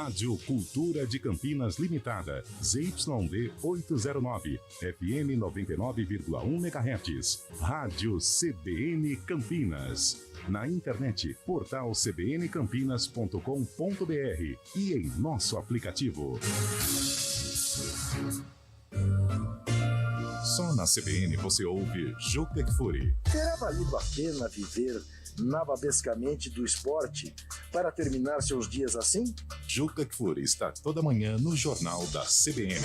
Rádio Cultura de Campinas Limitada, ZYD 809, FM 99,1 MHz. Rádio CBN Campinas. Na internet, portal cbncampinas.com.br e em nosso aplicativo. Só na CBN você ouve Juca Kfouri. Terá valido a pena viver nababescamente do esporte para terminar seus dias assim? Juca Kfouri está toda manhã no Jornal da CBN.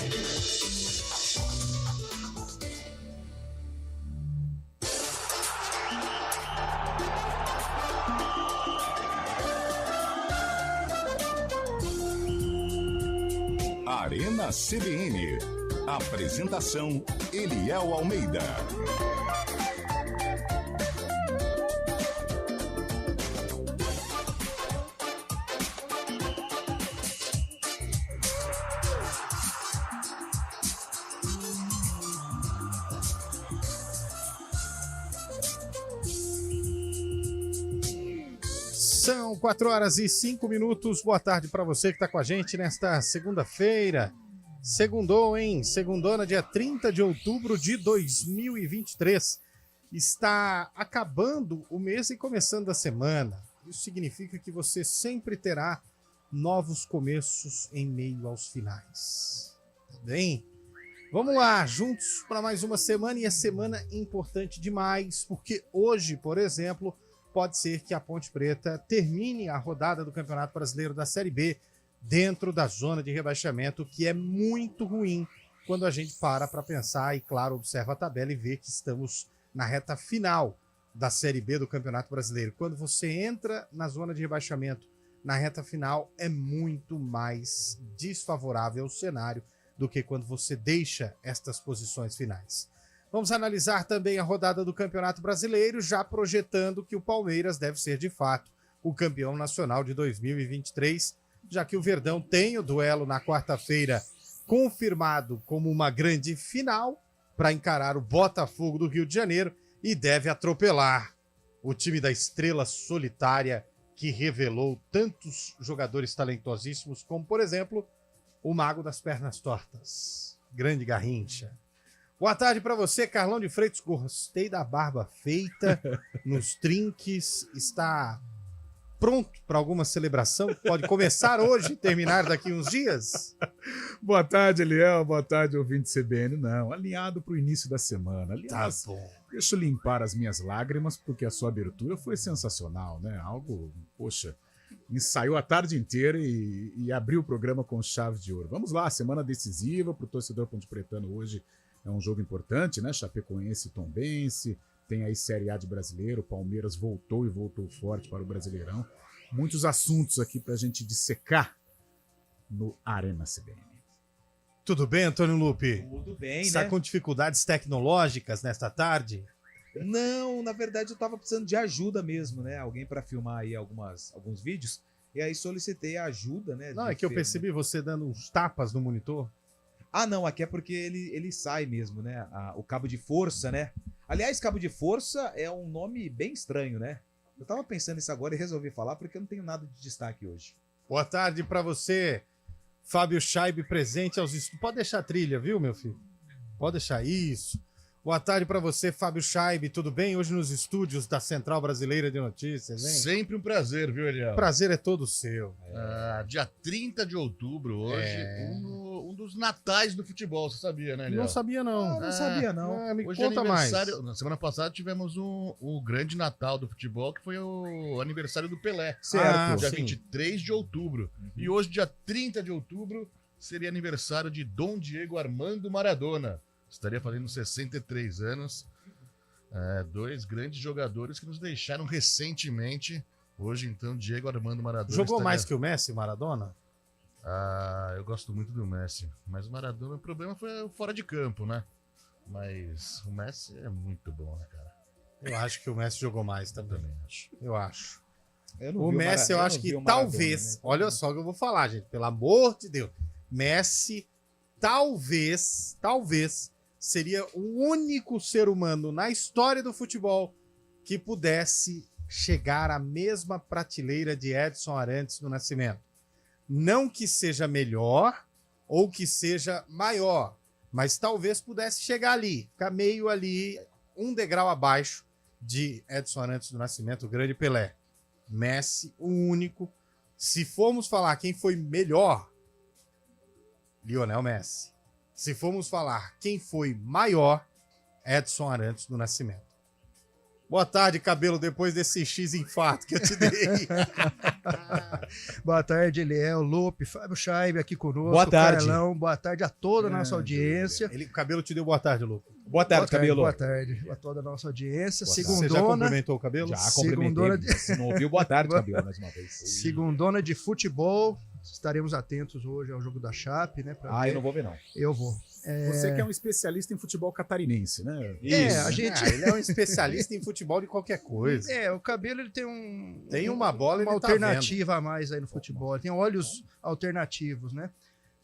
Arena CBN. Apresentação: Eliel Almeida. São 4h05. Boa tarde para você que está com a gente nesta segunda-feira. Segundou, hein? Segundona, dia 30 de outubro de 2023. Está acabando o mês e começando a semana. Isso significa que você sempre terá novos começos em meio aos finais. Tá bem? Vamos lá, juntos para mais uma semana, e a semana importante demais, porque hoje, por exemplo, pode ser que a Ponte Preta termine a rodada do Campeonato Brasileiro da Série B dentro da zona de rebaixamento, que é muito ruim quando a gente para pensar e, claro, observa a tabela e vê que estamos na reta final da Série B do Campeonato Brasileiro. Quando você entra na zona de rebaixamento, na reta final, é muito mais desfavorável o cenário do que quando você deixa estas posições finais. Vamos analisar também a rodada do Campeonato Brasileiro, já projetando que o Palmeiras deve ser, de fato, o campeão nacional de 2023, já que o Verdão tem o duelo na quarta-feira confirmado como uma grande final para encarar o Botafogo do Rio de Janeiro e deve atropelar o time da Estrela Solitária, que revelou tantos jogadores talentosíssimos como, por exemplo, o Mago das Pernas Tortas, grande Garrincha. Boa tarde para você, Carlão de Freitas. Gostei da barba feita, nos trinques, está pronto para alguma celebração? Pode começar hoje e terminar daqui uns dias? Boa tarde, Eliel. Boa tarde, ouvinte CBN. Não, alinhado para o início da semana. Aliás, Tá bom. deixa eu limpar as minhas lágrimas, porque a sua abertura foi sensacional, né? Algo, poxa, ensaiou a tarde inteira e abriu o programa com chave de ouro. Vamos lá, semana decisiva para o torcedor ponte-pretano hoje. É um jogo importante, né? Chapecoense e Tombense. Tem aí Série A de brasileiro. O Palmeiras voltou e voltou forte para o Brasileirão. Muitos assuntos aqui para a gente dissecar no Arena CBN. Tudo bem, Antônio Lupe? Tudo bem, Está né? com dificuldades tecnológicas nesta tarde? Não, na verdade eu tava precisando de ajuda mesmo, né? Alguém para filmar aí alguns vídeos. E aí solicitei a ajuda, né? Não, é que eu percebi você dando uns tapas no monitor. Ah, não, aqui é porque ele sai mesmo, né? O cabo de força, né? Aliás, cabo de força é um nome bem estranho, né? Eu tava pensando nisso agora e resolvi falar porque eu não tenho nada de destaque hoje. Boa tarde para você, Fábio Scheibe, presente aos estudos. Pode deixar a trilha, viu, meu filho? Pode deixar isso. Boa tarde para você, Fábio Scheibe. Tudo bem? Hoje nos estúdios da Central Brasileira de Notícias, hein? Sempre um prazer, viu, Eliel? O prazer é todo seu. Dia 30 de outubro, hoje, um dos natais do futebol, você sabia, né, Eliel? Não sabia, não. Não sabia, não. Me Hoje conta mais. Na semana passada tivemos o grande Natal do futebol, que foi o aniversário do Pelé. Certo. Dia sim. 23 de outubro. E hoje, dia 30 de outubro, seria aniversário de Dom Diego Armando Maradona. Estaria fazendo 63 anos. Dois grandes jogadores que nos deixaram recentemente. Hoje, então, Diego Armando Maradona. Jogou mais que o Messi, Maradona? Eu gosto muito do Messi. Mas o Maradona, o problema foi fora de campo, né? Mas o Messi é muito bom, né, cara? Eu acho que o Messi jogou mais também. Também acho. Eu acho. Eu não O vi Messi, eu Mara- acho não que vi o Maradona, talvez... né? Olha só o que eu vou falar, gente. Pelo amor de Deus. Messi, talvez, seria o único ser humano na história do futebol que pudesse chegar à mesma prateleira de Edson Arantes do Nascimento. Não que seja melhor ou que seja maior, mas talvez pudesse chegar ali, ficar meio ali, um degrau abaixo de Edson Arantes do Nascimento, o grande Pelé. Messi, o único. Se formos falar quem foi melhor, Lionel Messi. Se formos falar quem foi maior, Edson Arantes do Nascimento. Boa tarde, Cabelo, depois desse X-infarto que eu te dei. Boa tarde, Eliel, Lupe, Fábio Scheibe aqui conosco. Boa tarde. Carlão, boa tarde a toda a nossa audiência. O Cabelo te deu boa tarde, Lupe. Boa tarde, Cabelo. Boa tarde a toda a nossa audiência. Você já Segundona, cumprimentou o Cabelo? Já Segundona cumprimentei. Se não ouviu, boa tarde, Cabelo, mais uma vez. segundona de futebol. Estaremos atentos hoje ao jogo da Chape, né? pra ver. Eu não vou ver, não. Eu vou. Você que é um especialista em futebol catarinense, né? A gente... Ele é um especialista em futebol de qualquer coisa. o Cabelo ele tem Tem uma bola e uma ele tá alternativa a mais aí no futebol. Ele tem olhos alternativos, né?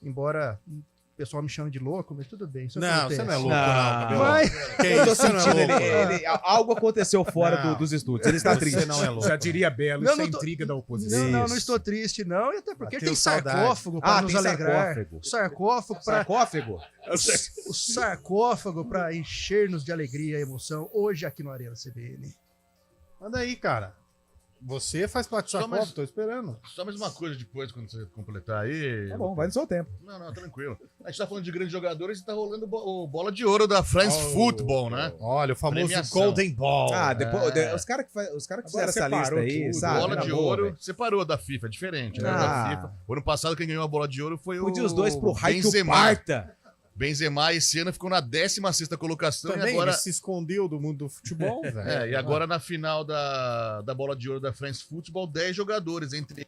Embora o pessoal me chame de louco, mas tudo bem. Isso Não, acontece. você não é louco, Não. não, Cabelo. Mas- Quem Eu tô você não é sentindo, louco, algo aconteceu fora Não. dos estúdios. Ele está Você triste. não é louco. Já diria Belo, Não, isso é não tô- intriga da oposição. Não estou triste, não. E até porque Bateu tem saudade. sarcófago para nos tem alegrar. sarcófago. Sarcófago para Sarcófago? o sarcófago para encher-nos de alegria e emoção hoje aqui no Arena CBN. Manda aí, cara. Você faz parte do Só sarcófago, mais- tô esperando. Só mais uma coisa depois, quando você completar aí. Tá bom, vai no seu tempo. Não, tranquilo. A gente tá falando de grandes jogadores e tá rolando o bola de ouro da France Football, né? Olha, o famoso Premiação. Golden Ball. Depois, É. os caras que fizeram Agora essa lista separou aí, tudo. sabe? bola Na de boa, ouro velho. separou da FIFA, é diferente, né? Ah. Da FIFA. O ano passado quem ganhou a bola de ouro foi Podia o os dois pro Raio Benzema. Parta. Benzema esse ano ficou na 16ª colocação Também e agora ele se escondeu do mundo do futebol, velho. e agora na final da bola de ouro da France Football, 10 jogadores, entre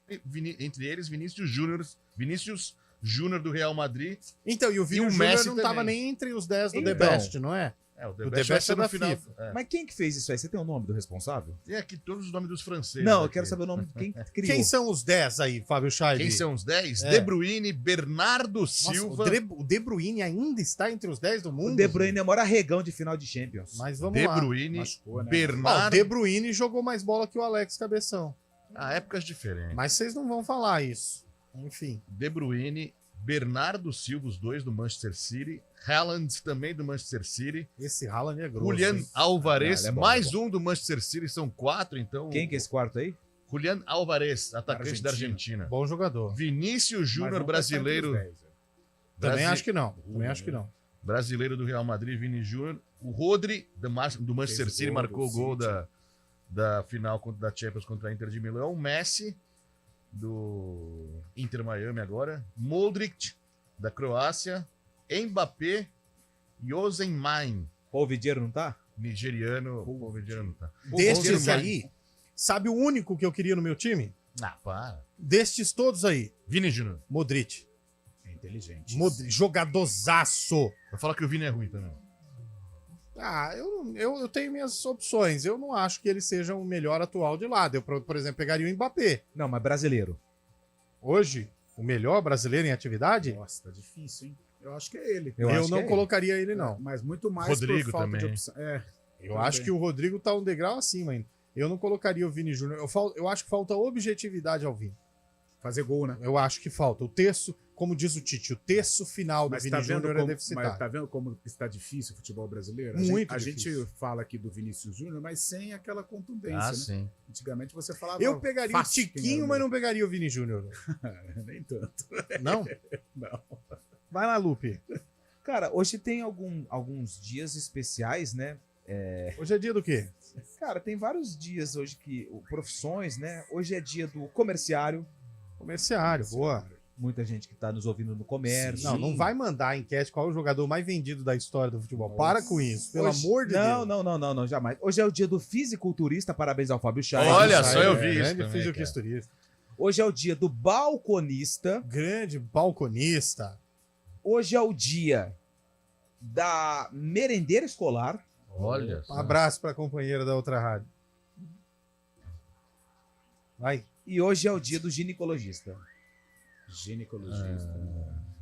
eles Vinícius Júnior do Real Madrid. Então, e o Vini E o Júnior Messi não tava também. nem entre os 10 do Então. The Best, não é? O The Best é no da final. FIFA. É. Mas quem que fez isso aí? Você tem o nome do responsável? Tem aqui todos os nomes dos franceses. Não, eu aqui. quero saber o nome de quem criou. Quem são os 10 aí, Fábio Scheibe? Quem são os 10? É. De Bruyne, Bernardo Nossa, Silva. o De Bruyne ainda está entre os 10 do mundo? O De Bruyne é o maior arregão de final de Champions. Mas vamos De lá. Bruyne, Machucou, né? Ó, o Bernardo. De Bruyne jogou mais bola que o Alex Cabeção. Épocas diferentes. Mas vocês não vão falar isso. Enfim. De Bruyne, Bernardo Silva, os dois do Manchester City. Haaland também do Manchester City. Esse Haaland é grosso. Julian hein? Alvarez, ele é bom, mais é bom. um do Manchester City, são 4, então. Quem que é esse quarto aí? Julian Alvarez, atacante da Argentina. Argentina. Bom jogador. Vinícius Mas Júnior, não vai estar entre os brasileiro. 10, velho. Também acho que não. Também acho que não. Brasileiro do Real Madrid, Vini Júnior. O Rodri, do Manchester Fez o City, gol marcou o do gol City. da final da Champions contra a Inter de Milão. O Messi, do Inter Miami agora. Modric, da Croácia. Mbappé. Yosemite, O Vidiero não tá? nigeriano. O nigeriano não tá. Destes Yosemite. aí, sabe o único que eu queria no meu time? Para. Destes todos aí, Vini Júnior. Modric. É inteligente. Jogadorzaço. Vai falar que o Vini é ruim também. Eu tenho minhas opções. Eu não acho que ele seja o melhor atual de lado. Eu, por exemplo, pegaria o Mbappé. Não, mas brasileiro. Hoje, o melhor brasileiro em atividade? Nossa, tá difícil, hein? Eu acho que é ele. Eu acho não que é colocaria ele, não. Mas muito mais Rodrigo por falta também. de opção. Eu acho que o Rodrigo tá um degrau acima ainda. Eu não colocaria o Vini Júnior. Eu acho que falta objetividade ao Vini. fazer gol, né? Eu acho que falta. O terço, como diz o Tite, o terço final do Mas Vini tá vendo Júnior é como, deficitário. mas tá vendo como está difícil o futebol brasileiro? Muito a gente difícil. fala aqui do Vinícius Júnior, mas sem aquela contundência, né? sim. Antigamente você falava. Eu pegaria o fácil quem Tiquinho, era mas não pegaria o Vini Júnior. Nem tanto. Não? Não. Vai lá, Lupe. Cara, hoje tem alguns dias especiais, né? Hoje é dia do quê? Cara, tem vários dias hoje que profissões, né? Hoje é dia do comerciário. Comerciário, boa. Muita gente que tá nos ouvindo no comércio. Não, não vai mandar a enquete qual é o jogador mais vendido da história do futebol. Para com isso, pelo Hoje- amor de não, Deus. não, jamais. Hoje é o dia do fisiculturista, parabéns ao Fábio Chay. Olha Isso só, aí, eu vi isso Grande também, fisiculturista. Hoje é o dia do balconista. Grande balconista. Hoje é o dia da merendeira escolar. Olha Um só. abraço pra companheira da outra rádio. Vai. E hoje é o dia do ginecologista. Ginecologista.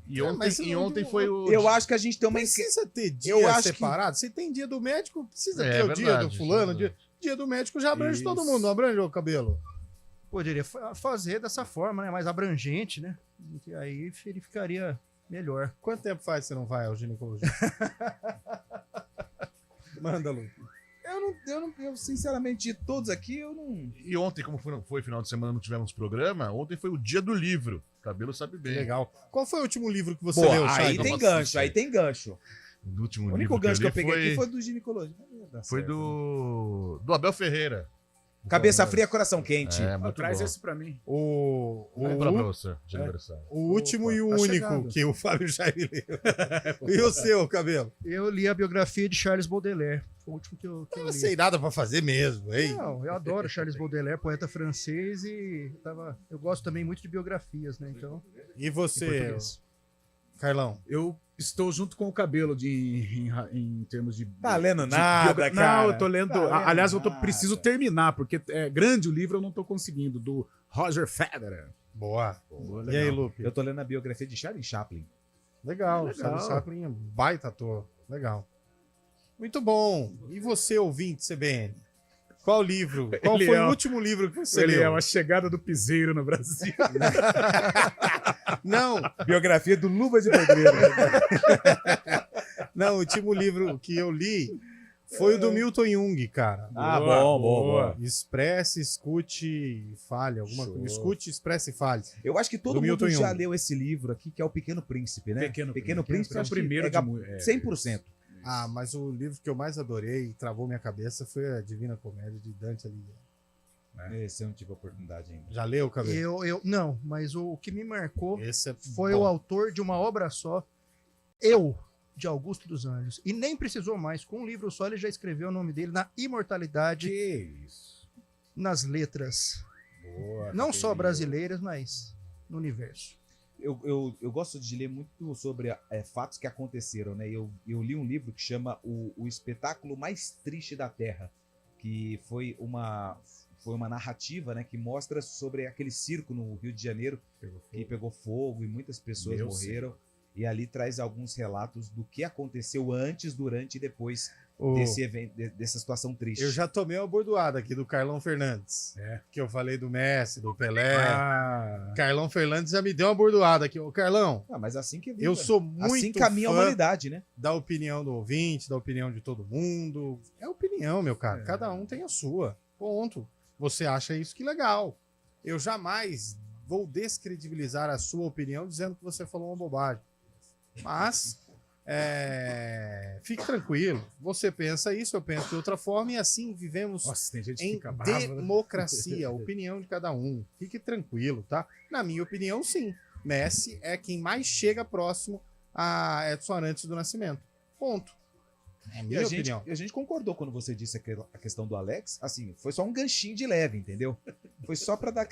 E mas ontem, você e não ontem viu- foi o. Eu acho que a gente tem uma Precisa ter dia Eu acho que- separado. Se tem dia do médico, precisa É ter o dia verdade, do fulano. isso é Dia do médico já abrange Isso. todo mundo, não abrange o cabelo. poderia fazer dessa forma, né? Mais abrangente, né? E aí ele ficaria melhor. Quanto tempo faz que você não vai ao ginecologista? Manda, Lu. Eu, sinceramente, de todos aqui, eu não. E ontem, como foi final de semana, não tivemos programa, ontem foi o dia do livro. O Cabelo sabe bem. Legal. Qual foi o último livro que você Pô, leu, aí Chay? tem gancho, aí tem gancho. O último O único livro gancho que eu li peguei aqui foi do ginecologista. foi do Abel Ferreira. Cabeça fria, coração quente. É, muito Traz bom. esse pra mim. O Vou comprar pra você, de aniversário. último Opa, e o tá único chegando. que o Fábio Jair leu. E o seu, Cabelo? Eu li a biografia de Charles Baudelaire. Foi o último que eu Eu não li. sei nada pra fazer mesmo, hein? Não, eu adoro Charles Baudelaire, poeta francês, e eu gosto também muito de biografias, né? Então, E em você, português. Carlão? Eu estou junto com o Cabelo em termos de. Tá lendo de nada, biogra- cara. Não, eu tô lendo. Tá lendo aliás, eu nada. preciso terminar, porque é grande o livro, eu não tô conseguindo. Do Roger Federer. Boa. Boa, E aí, legal. Lupe? Eu tô lendo a biografia de Charlie Chaplin. Legal. Legal. Charles Chaplin é baita ator. Legal. Muito bom. E você, ouvinte, CBN? Qual livro? Qual Ele foi é o o- último livro que você Ele leu? é a chegada do piseiro no Brasil. Não, Biografia do Luva de Pedreiro. não, o último livro que eu li foi o do Milton Jung, cara. Ah, Boa, boa. Expresse, escute e fale. Alguma Show. coisa. Escute, expresse e fale. Eu acho que todo Do mundo Milton já Jung. leu esse livro aqui, que é o Pequeno Príncipe, né? Pequeno Príncipe. Príncipe é o acho que primeiro pega de mu- é. 100%. Ah, mas o livro que eu mais adorei e travou minha cabeça foi a Divina Comédia de Dante Alighieri. Esse eu não tive a oportunidade ainda. Já leu, Cabelo? Não, mas o que me marcou Esse é foi bom. o autor de uma obra só, de Augusto dos Anjos. E nem precisou mais, com um livro só ele já escreveu o nome dele na imortalidade, Que isso. nas letras. Boa. Não só Cabelo. brasileiras, mas no universo. Eu gosto de ler muito sobre fatos que aconteceram, né? Eu li um livro que chama O Espetáculo Mais Triste da Terra, que foi uma narrativa, né, que mostra sobre aquele circo no Rio de Janeiro que pegou fogo e muitas pessoas Meu morreram. E ali traz alguns relatos do que aconteceu antes, durante e depois O- desse evento, dessa situação triste. Eu já tomei uma bordoada aqui do Carlão Fernandes. Que eu falei do Messi, do Pelé. Ah, Carlão Fernandes já me deu uma bordoada aqui. Ô, Carlão, Ah, mas assim que eu sou muito assim caminha a fã humanidade, né? da opinião do ouvinte, da opinião de todo mundo. É opinião, meu cara. Cada um tem a sua. Ponto. Você acha isso que legal. Eu jamais vou descredibilizar a sua opinião dizendo que você falou uma bobagem. Mas fique tranquilo. Você pensa isso, eu penso de outra forma e assim vivemos nossa, tem gente que em fica brava. né? democracia, a opinião de cada um. Fique tranquilo, tá? Na minha opinião, sim. Messi é quem mais chega próximo a Edson Arantes do Nascimento. Ponto. É a E minha opinião. a gente concordou quando você disse a questão do Alex. Assim, foi só um ganchinho de leve, entendeu? Foi só pra dar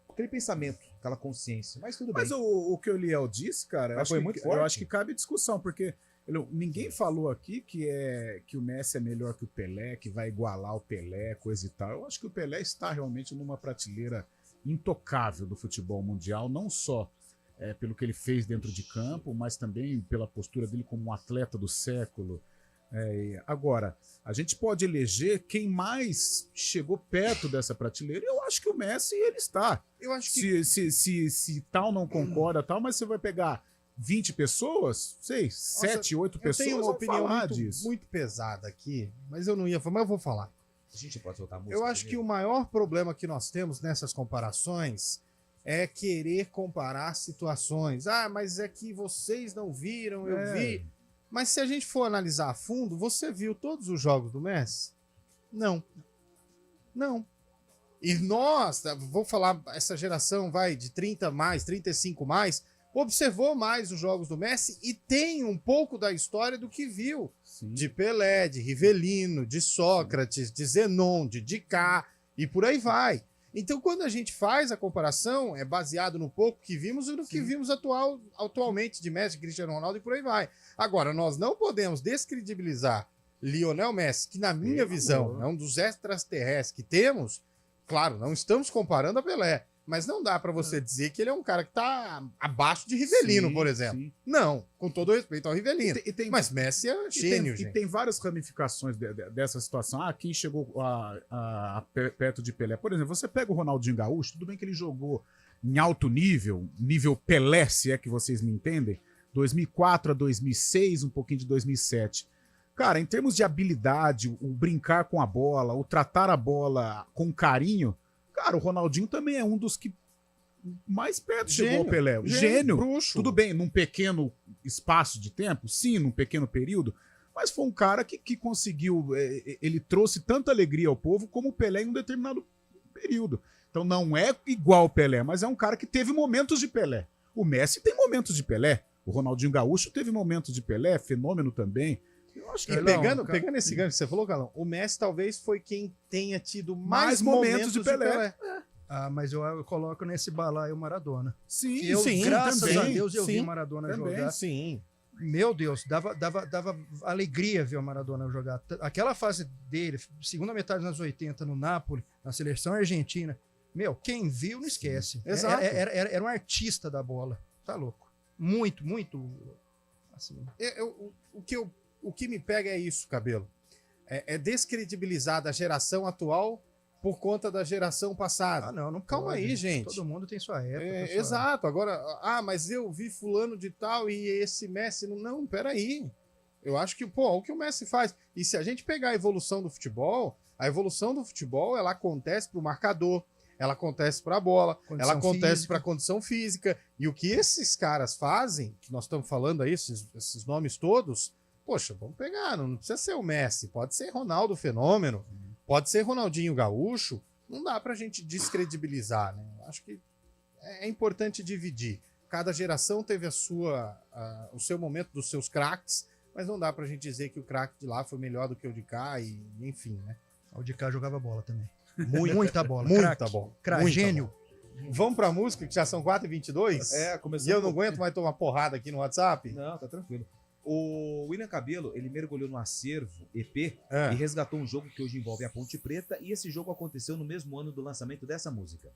aquele pensamento, aquela consciência. Mas tudo Mas bem. o que o Liel disse, cara, eu Mas acho, foi que, muito eu forte. acho que cabe discussão, porque ninguém falou aqui que o Messi é melhor que o Pelé, que vai igualar o Pelé, coisa e tal. Eu acho que o Pelé está realmente numa prateleira intocável do futebol mundial, não só pelo que ele fez dentro de campo, mas também pela postura dele como um atleta do século. Agora, a gente pode eleger quem mais chegou perto dessa prateleira. Eu acho que o Messi, ele está. Eu acho que Se tal não concorda, tal, mas você vai pegar 20 pessoas, sei, 7, 8 eu pessoas, tenho uma vão opinião falar muito, disso. muito pesada aqui, mas eu não ia falar, mas eu vou falar. A gente pode soltar a música. Eu acho que o maior problema que nós temos nessas comparações é querer comparar situações. Ah, mas é que vocês não viram, eu vi. Mas se a gente for analisar a fundo, você viu todos os jogos do Messi? Não. Não. E nós, vou falar, essa geração vai de 30 mais, 35 mais, observou mais os jogos do Messi e tem um pouco da história do que viu. Sim. De Pelé, de Rivelino, de Sócrates, de Zenon, de Dicá e por aí vai. Então, quando a gente faz a comparação, é baseado no pouco que vimos e no que vimos atualmente de Messi, Cristiano Ronaldo e por aí vai. Agora, nós não podemos descredibilizar Lionel Messi, que na minha visão é um dos extraterrestres que temos. Claro, não estamos comparando a Pelé, Mas não dá pra você dizer que ele é um cara que tá abaixo de Rivelino, Sim, por exemplo. sim. Não, com todo respeito ao Rivelino. Mas Messi é gênio, E gente. tem várias ramificações dessa situação. Quem chegou perto de Pelé. Por exemplo, você pega o Ronaldinho Gaúcho, tudo bem que ele jogou em alto nível Pelé, se é que vocês me entendem, 2004 a 2006, um pouquinho de 2007. Cara, em termos de habilidade, o brincar com a bola, o tratar a bola com carinho, cara, o Ronaldinho também é um dos que mais perto chegou ao Pelé. Gênio. Bruxo. Tudo bem, num pequeno espaço de tempo, sim, num pequeno período, mas foi um cara que conseguiu, ele trouxe tanta alegria ao povo como o Pelé em um determinado período. Então não é igual o Pelé, mas é um cara que teve momentos de Pelé. O Messi tem momentos de Pelé. O Ronaldinho Gaúcho teve momentos de Pelé, fenômeno também. Eu acho que E pegando esse gancho que você falou, Carlão, o Messi talvez foi quem tenha tido mais momentos de Pelé. Mas eu coloco nesse balaio o Maradona. Sim, Que eu, sim, graças também, a Deus, eu vi sim, o Maradona também, jogar. Sim. Meu Deus, dava alegria ver o Maradona jogar. Aquela fase dele, segunda metade dos anos 80 no Napoli, na seleção argentina, meu, quem viu não esquece. Exato. Era um artista da bola. Tá louco. Muito, muito. Assim. O que me pega é isso, Cabelo. É descredibilizar da geração atual por conta da geração passada. Não Calma pode. aí, gente. Todo mundo tem sua época. sua... Exato. Agora, mas eu vi fulano de tal e esse Messi... Não, peraí. Eu acho que, o que o Messi faz... E se a gente pegar a evolução do futebol ela acontece pro marcador, ela acontece para a bola, Condição ela acontece física. para a condição física. E o que esses caras fazem, que nós estamos falando aí, esses nomes todos, poxa, vamos pegar, não precisa ser o Messi, pode ser Ronaldo Fenômeno, pode ser Ronaldinho Gaúcho, não dá pra gente descredibilizar, né? Acho que é importante dividir. Cada geração teve o seu momento dos seus craques, mas não dá pra gente dizer que o craque de lá foi melhor do que o de cá, e enfim, né? O de cá jogava bola também. Muita bola. Muita Craque. bola. Craque, Muita gênio. bola. Vamos pra música, que já são 4h22? Começou. E eu não aguento mais tomar porrada aqui no WhatsApp? Não, tá tranquilo. O William Cabelo, ele mergulhou no acervo EP É. e resgatou um jogo que hoje envolve a Ponte Preta, e esse jogo aconteceu no mesmo ano do lançamento dessa música.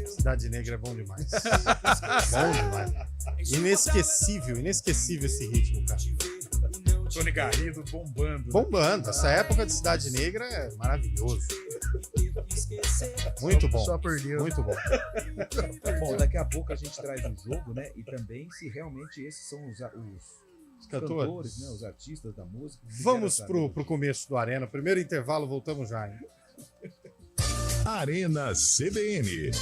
Cidade Negra é bom demais. Bom demais. Inesquecível esse ritmo, cara. Tony Garrido bombando. Bombando. Essa época de Cidade Negra é maravilhoso. Muito bom. Só por Deus. Muito bom. Bom, daqui a pouco a gente traz um jogo, né? E também se realmente esses são os cantores, né? Os artistas da música. Vamos pro começo do Arena. Primeiro intervalo, voltamos já, hein? Arena CBN.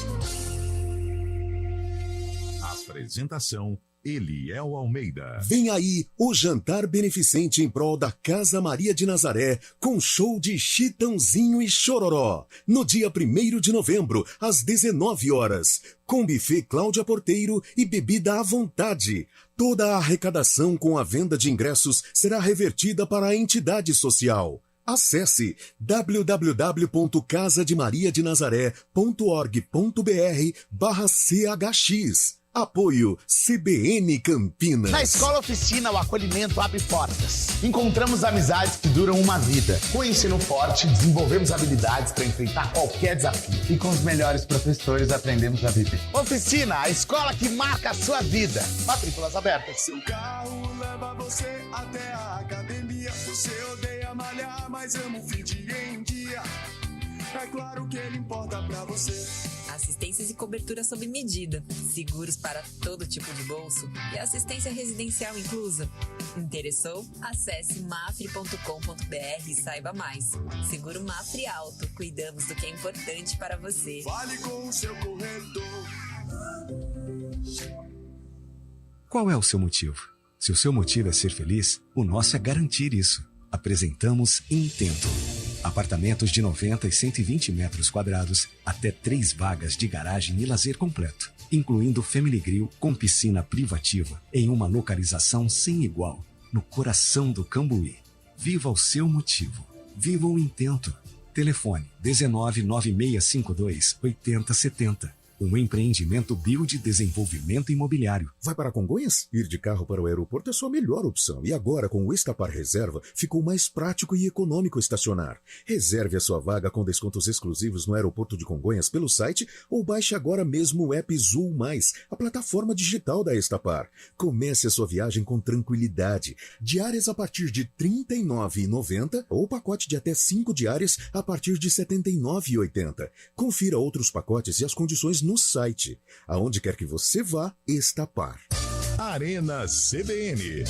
Apresentação: Eliel Almeida. Vem aí o jantar beneficente em prol da Casa Maria de Nazaré, com show de Chitãozinho e Chororó, no dia 1º de novembro, às 19 horas, com buffet Cláudia Porteiro e bebida à vontade. Toda a arrecadação com a venda de ingressos será revertida para a entidade social. Acesse www.casadeMariaDeNazaré.org.br/CHX. Apoio CBN Campinas. Na Escola Oficina, o acolhimento abre portas. Encontramos amizades que duram uma vida. Com o ensino forte, desenvolvemos habilidades para enfrentar qualquer desafio. E com os melhores professores, aprendemos a viver. Oficina, a escola que marca a sua vida. Matrículas abertas. Seu carro leva você até a academia. Você odeia malhar, mas ama o fit em dia. É claro que ele importa pra você. Assistências e cobertura sob medida, seguros para todo tipo de bolso e assistência residencial inclusa. Interessou? Acesse mafre.com.br e saiba mais. Seguro Mafre Alto, cuidamos do que é importante para você. Fale com o seu corretor. Qual é o seu motivo? Se o seu motivo é ser feliz, o nosso é garantir isso. Apresentamos Intento. Apartamentos de 90 e 120 metros quadrados, até 3 vagas de garagem e lazer completo, incluindo Family Grill com piscina privativa, em uma localização sem igual, no coração do Cambuí. Viva o seu motivo. Viva o Intento. Telefone 199652 8070. um empreendimento Bio de desenvolvimento imobiliário. Vai para Congonhas? Ir de carro para o aeroporto é sua melhor opção. E agora, com o Estapar Reserva, ficou mais prático e econômico estacionar. Reserve a sua vaga com descontos exclusivos no aeroporto de Congonhas pelo site ou baixe agora mesmo o app Zul Mais, a plataforma digital da Estapar. Comece a sua viagem com tranquilidade. Diárias a partir de R$ 39,90 ou pacote de até 5 diárias a partir de R$ 79,80. Confira outros pacotes e as condições no site. Aonde quer que você vá, Estapar. Arena CBN.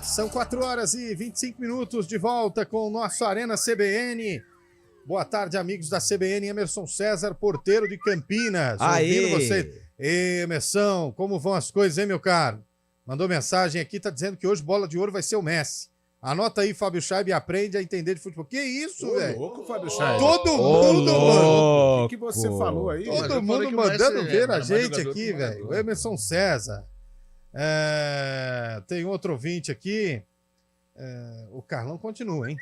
São 4h25 de volta com o nosso Arena CBN. Boa tarde, amigos da CBN. Emerson César, porteiro de Campinas. Ouvindo você. Emerson, como vão as coisas, hein, meu caro? Mandou mensagem aqui, tá dizendo que hoje bola de ouro vai ser o Messi. Anota aí, Fábio Scheibe, e aprende a entender de futebol. Que isso, velho? Louco, Fábio Scheibe. Todo mundo, mano. O que você falou aí? Todo mundo mandando ver a gente aqui, velho. O Emerson César. Tem outro ouvinte aqui. O Carlão continua, hein?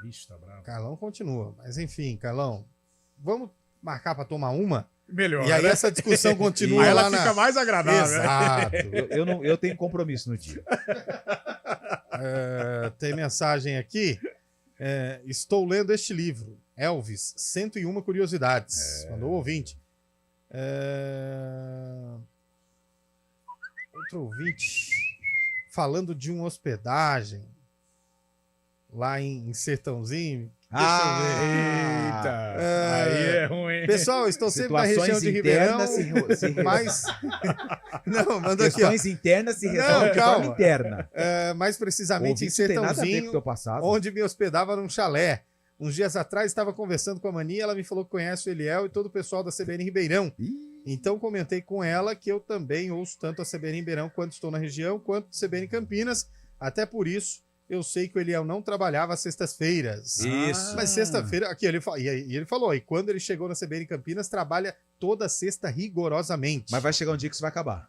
Ixi, tá bravo. Carlão continua. Mas enfim, Carlão, vamos marcar pra tomar uma? Melhor, E aí né? essa discussão continua Aí lá ela fica mais agradável. Exato. Eu tenho compromisso no dia. Tem mensagem aqui. Estou lendo este livro, Elvis, 101 Curiosidades. Mandou o ouvinte. Outro ouvinte falando de uma hospedagem lá em Sertãozinho. Eita! Aí é ruim. Pessoal, estou sempre na região de Ribeirão, mas... Não, mandou aqui, ó. Questões internas se resolvem de forma interna. Mais precisamente em Ouvinte tem nada a ver com o Sertãozinho, teu passado. onde me hospedava num chalé. Uns dias atrás estava conversando com a Mani, ela me falou que conhece o Eliel e todo o pessoal da CBN Ribeirão. Então comentei com ela que eu também ouço tanto a CBN Ribeirão quando estou na região, quanto a CBN Campinas. Até por isso, eu sei que o Eliel não trabalhava às sextas-feiras. Isso. Mas sexta-feira, aqui ele falou, e quando ele chegou na CBN Campinas, trabalha toda sexta rigorosamente. Mas vai chegar um dia que isso vai acabar.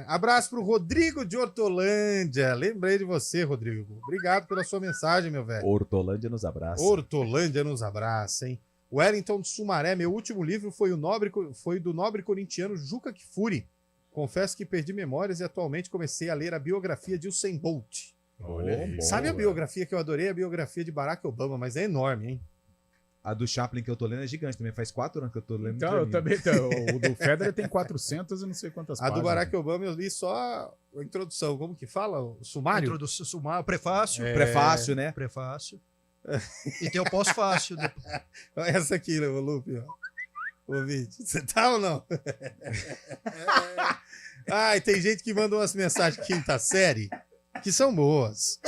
Abraço pro Rodrigo de Hortolândia. Lembrei de você, Rodrigo. Obrigado pela sua mensagem, meu velho. Hortolândia nos abraça. Hortolândia nos abraça, hein? Wellington de Sumaré, meu último livro foi do nobre corintiano Juca Kfouri. Confesso que perdi memórias e atualmente comecei a ler a biografia de Usain Bolt. Olha aí. Sabe a biografia que eu adorei? A biografia de Barack Obama, mas é enorme, hein? A do Chaplin que eu tô lendo é gigante também. Faz 4 anos que eu tô lendo. Então, eu também. O do Federer tem 400 e não sei quantas A do páginas. Barack Obama eu li só a introdução. Como que fala? O sumário? Introdução, sumário, prefácio. Prefácio, né? Prefácio. E tem o pós-fácil. Essa aqui, o Lupe, ó. Ouvinte, você tá ou não? Ai, tem gente que manda umas mensagens quinta série que são boas.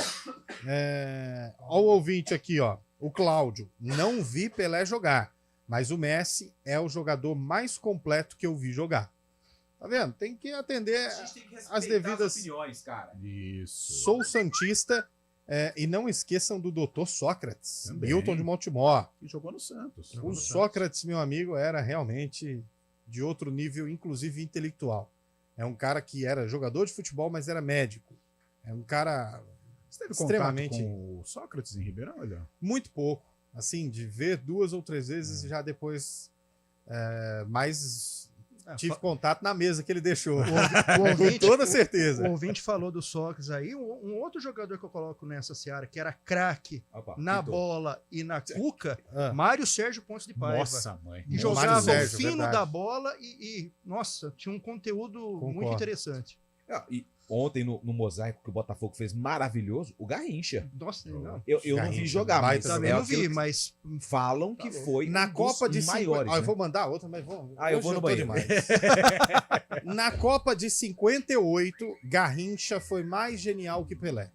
Ó o ouvinte aqui, ó. O Cláudio. Não vi Pelé jogar, mas o Messi é o jogador mais completo que eu vi jogar. Tá vendo? Tem que atender as devidas opiniões, cara. Isso. Sou santista. E não esqueçam do Dr. Sócrates, Também. Milton de Montemor. E jogou no Santos. O Sócrates, meu amigo, era realmente de outro nível, inclusive intelectual. É um cara que era jogador de futebol, mas era médico. É um cara Você teve extremamente... contato com o Sócrates em Ribeirão, olha? Muito pouco. Assim, de ver 2 ou 3 vezes já depois mais... Tive contato na mesa que ele deixou. Com toda certeza. O ouvinte falou do Sócrates aí. Um outro jogador que eu coloco nessa seara, que era craque na bola e na cuca, Mário Sérgio Pontes de Paiva. Nossa, mãe. E jogava fino da bola e, nossa, tinha um conteúdo muito interessante. E ontem no Mosaico, que o Botafogo fez maravilhoso, o Garrincha. Nossa, não. Eu não vi jogar, mas também não vi, mas falam que foi na Copa de maiores. Eu vou mandar outra, mas vamos. Eu vou no banheiro. Na Copa de 58, Garrincha foi mais genial que Pelé.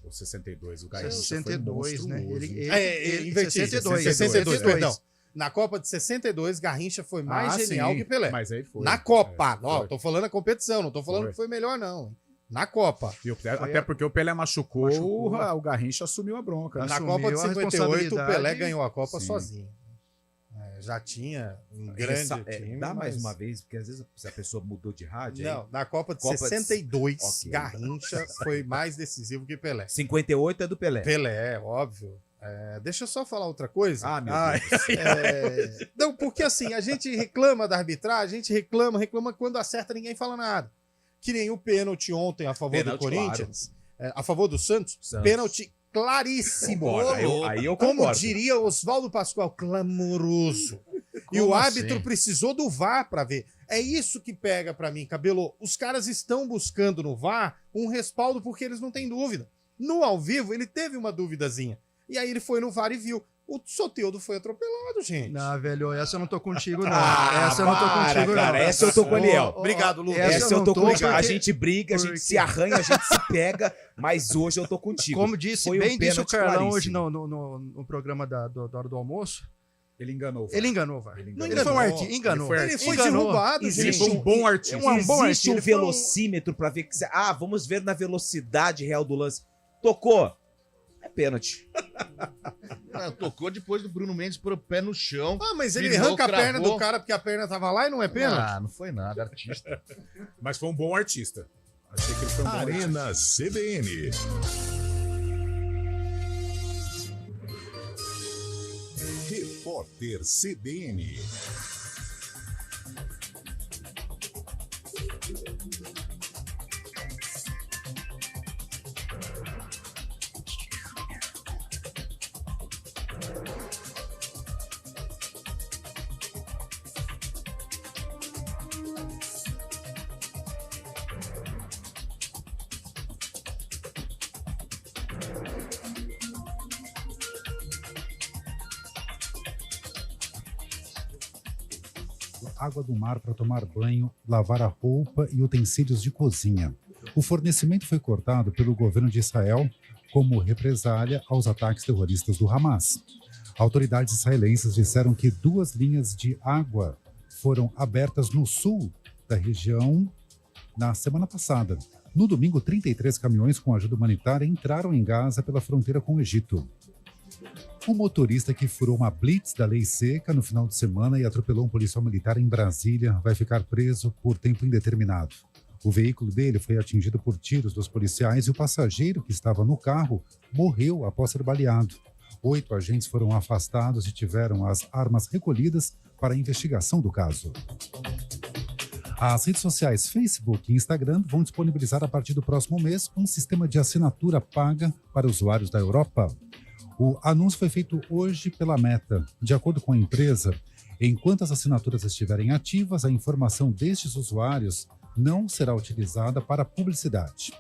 O 62, o Garrincha 62, foi né? monstruoso. 62, perdão. Na Copa de 62, Garrincha foi mais genial que Pelé. Mas aí foi. Na Copa. Tô falando a competição, não tô falando que foi melhor, não. Na Copa. Até porque o Pelé machucou. O Garrincha assumiu a bronca. Na Copa de 58, o Pelé ganhou a Copa sozinho. já tinha um grande time. Dá mais uma vez, porque às vezes se a pessoa mudou de rádio. Não, aí, na Copa de 62, okay. Garrincha foi mais decisivo que Pelé. 58 é do Pelé. Pelé, óbvio. Deixa eu só falar outra coisa. Ah, meu Deus. Não, porque assim, a gente reclama da arbitragem, a gente reclama, quando acerta ninguém fala nada. Que nem o pênalti ontem a favor do Corinthians, a favor do Santos. Pênalti claríssimo. Aí eu Como concordo. diria Oswaldo Pascoal, clamoroso. E o árbitro precisou do VAR para ver. É isso que pega para mim, Cabelo. Os caras estão buscando no VAR um respaldo porque eles não têm dúvida. No ao vivo, ele teve uma duvidazinha. E aí ele foi no VAR e viu. O Soteldo foi atropelado, gente. Não, velho, essa eu não tô contigo, não. Essa eu não tô contigo, cara, não. Essa eu tô com o Eliel. Obrigado, Lucas. Essa eu tô contigo. A gente briga, a gente se arranha, a gente se pega, mas hoje eu tô contigo. Como disse, foi bem disse o Carlão hoje claríssimo. no programa da hora do almoço. Ele enganou. Ele enganou, vai. Ele foi um artista. Enganou. Ele foi derrubado. Existe gente. um bom artista. Existe um Ele foi velocímetro pra ver que... vamos ver na velocidade real do lance. Tocou. É pênalti. Tocou depois do Bruno Mendes pôr o pé no chão. Mas ele virou, arranca a perna cravou. do cara porque a perna tava lá e não é pênalti? Não foi nada, artista. Mas foi um bom artista. Achei que ele foi um bom artista. Arena CBN. Repórter CBN. Água do mar para tomar banho, lavar a roupa e utensílios de cozinha. O fornecimento foi cortado pelo governo de Israel como represália aos ataques terroristas do Hamas. Autoridades israelenses disseram que 2 linhas de água foram abertas no sul da região na semana passada. No domingo, 33 caminhões com ajuda humanitária entraram em Gaza pela fronteira com o Egito. O motorista que furou uma blitz da lei seca no final de semana e atropelou um policial militar em Brasília vai ficar preso por tempo indeterminado. O veículo dele foi atingido por tiros dos policiais e o passageiro que estava no carro morreu após ser baleado. 8 agentes foram afastados e tiveram as armas recolhidas para a investigação do caso. As redes sociais Facebook e Instagram vão disponibilizar a partir do próximo mês um sistema de assinatura paga para usuários da Europa. O anúncio foi feito hoje pela Meta. De acordo com a empresa, enquanto as assinaturas estiverem ativas, a informação destes usuários não será utilizada para publicidade.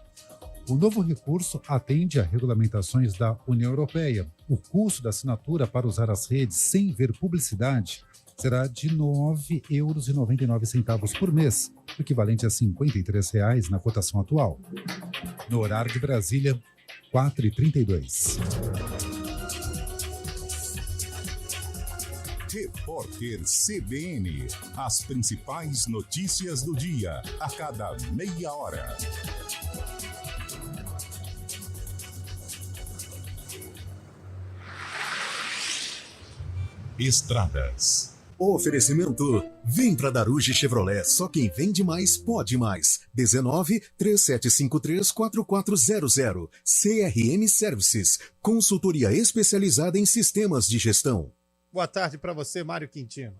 O novo recurso atende a regulamentações da União Europeia. O custo da assinatura para usar as redes sem ver publicidade será de R$ 9,99 por mês, equivalente a R$ 53 na cotação atual. No horário de Brasília, 4h32. Repórter CBN. As principais notícias do dia, a cada meia hora. Estradas. Oferecimento. Vem pra Daruge Chevrolet. Só quem vende mais pode mais. 19-3753-4400. CRM Services. Consultoria especializada em sistemas de gestão. Boa tarde para você, Mário Quintino.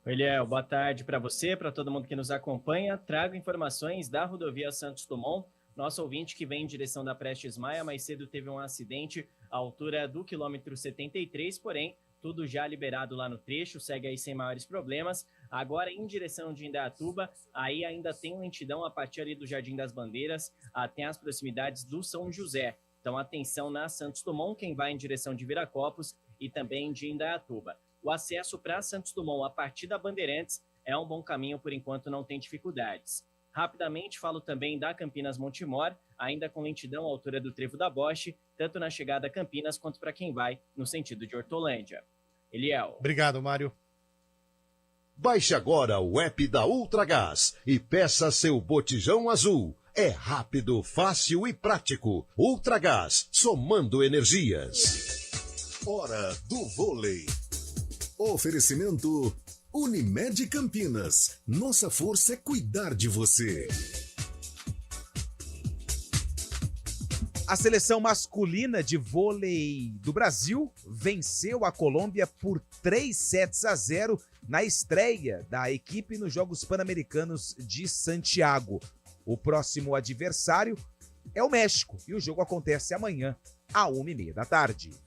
Oi, Léo. Boa tarde para você, para todo mundo que nos acompanha. Trago informações da rodovia Santos Dumont. Nosso ouvinte que vem em direção da Prestes Maia, mais cedo teve um acidente à altura do quilômetro 73, porém, tudo já liberado lá no trecho, segue aí sem maiores problemas. Agora, em direção de Indaiatuba, aí ainda tem lentidão a partir ali do Jardim das Bandeiras até as proximidades do São José. Então, atenção na Santos Dumont, quem vai em direção de Viracopos e também de Indaiatuba. O acesso para Santos Dumont a partir da Bandeirantes é um bom caminho, por enquanto não tem dificuldades. Rapidamente, falo também da Campinas Montemor, ainda com lentidão à altura do Trevo da Boche, tanto na chegada a Campinas quanto para quem vai no sentido de Hortolândia. Eliel. Obrigado, Mário. Baixe agora o app da Ultragaz e peça seu botijão azul. É rápido, fácil e prático. Ultragaz, somando energias. Hora do vôlei. Oferecimento Unimed Campinas. Nossa força é cuidar de você. A seleção masculina de vôlei do Brasil venceu a Colômbia por 3-0 na estreia da equipe nos Jogos Pan-Americanos de Santiago. O próximo adversário é o México e o jogo acontece amanhã, à 1h30 da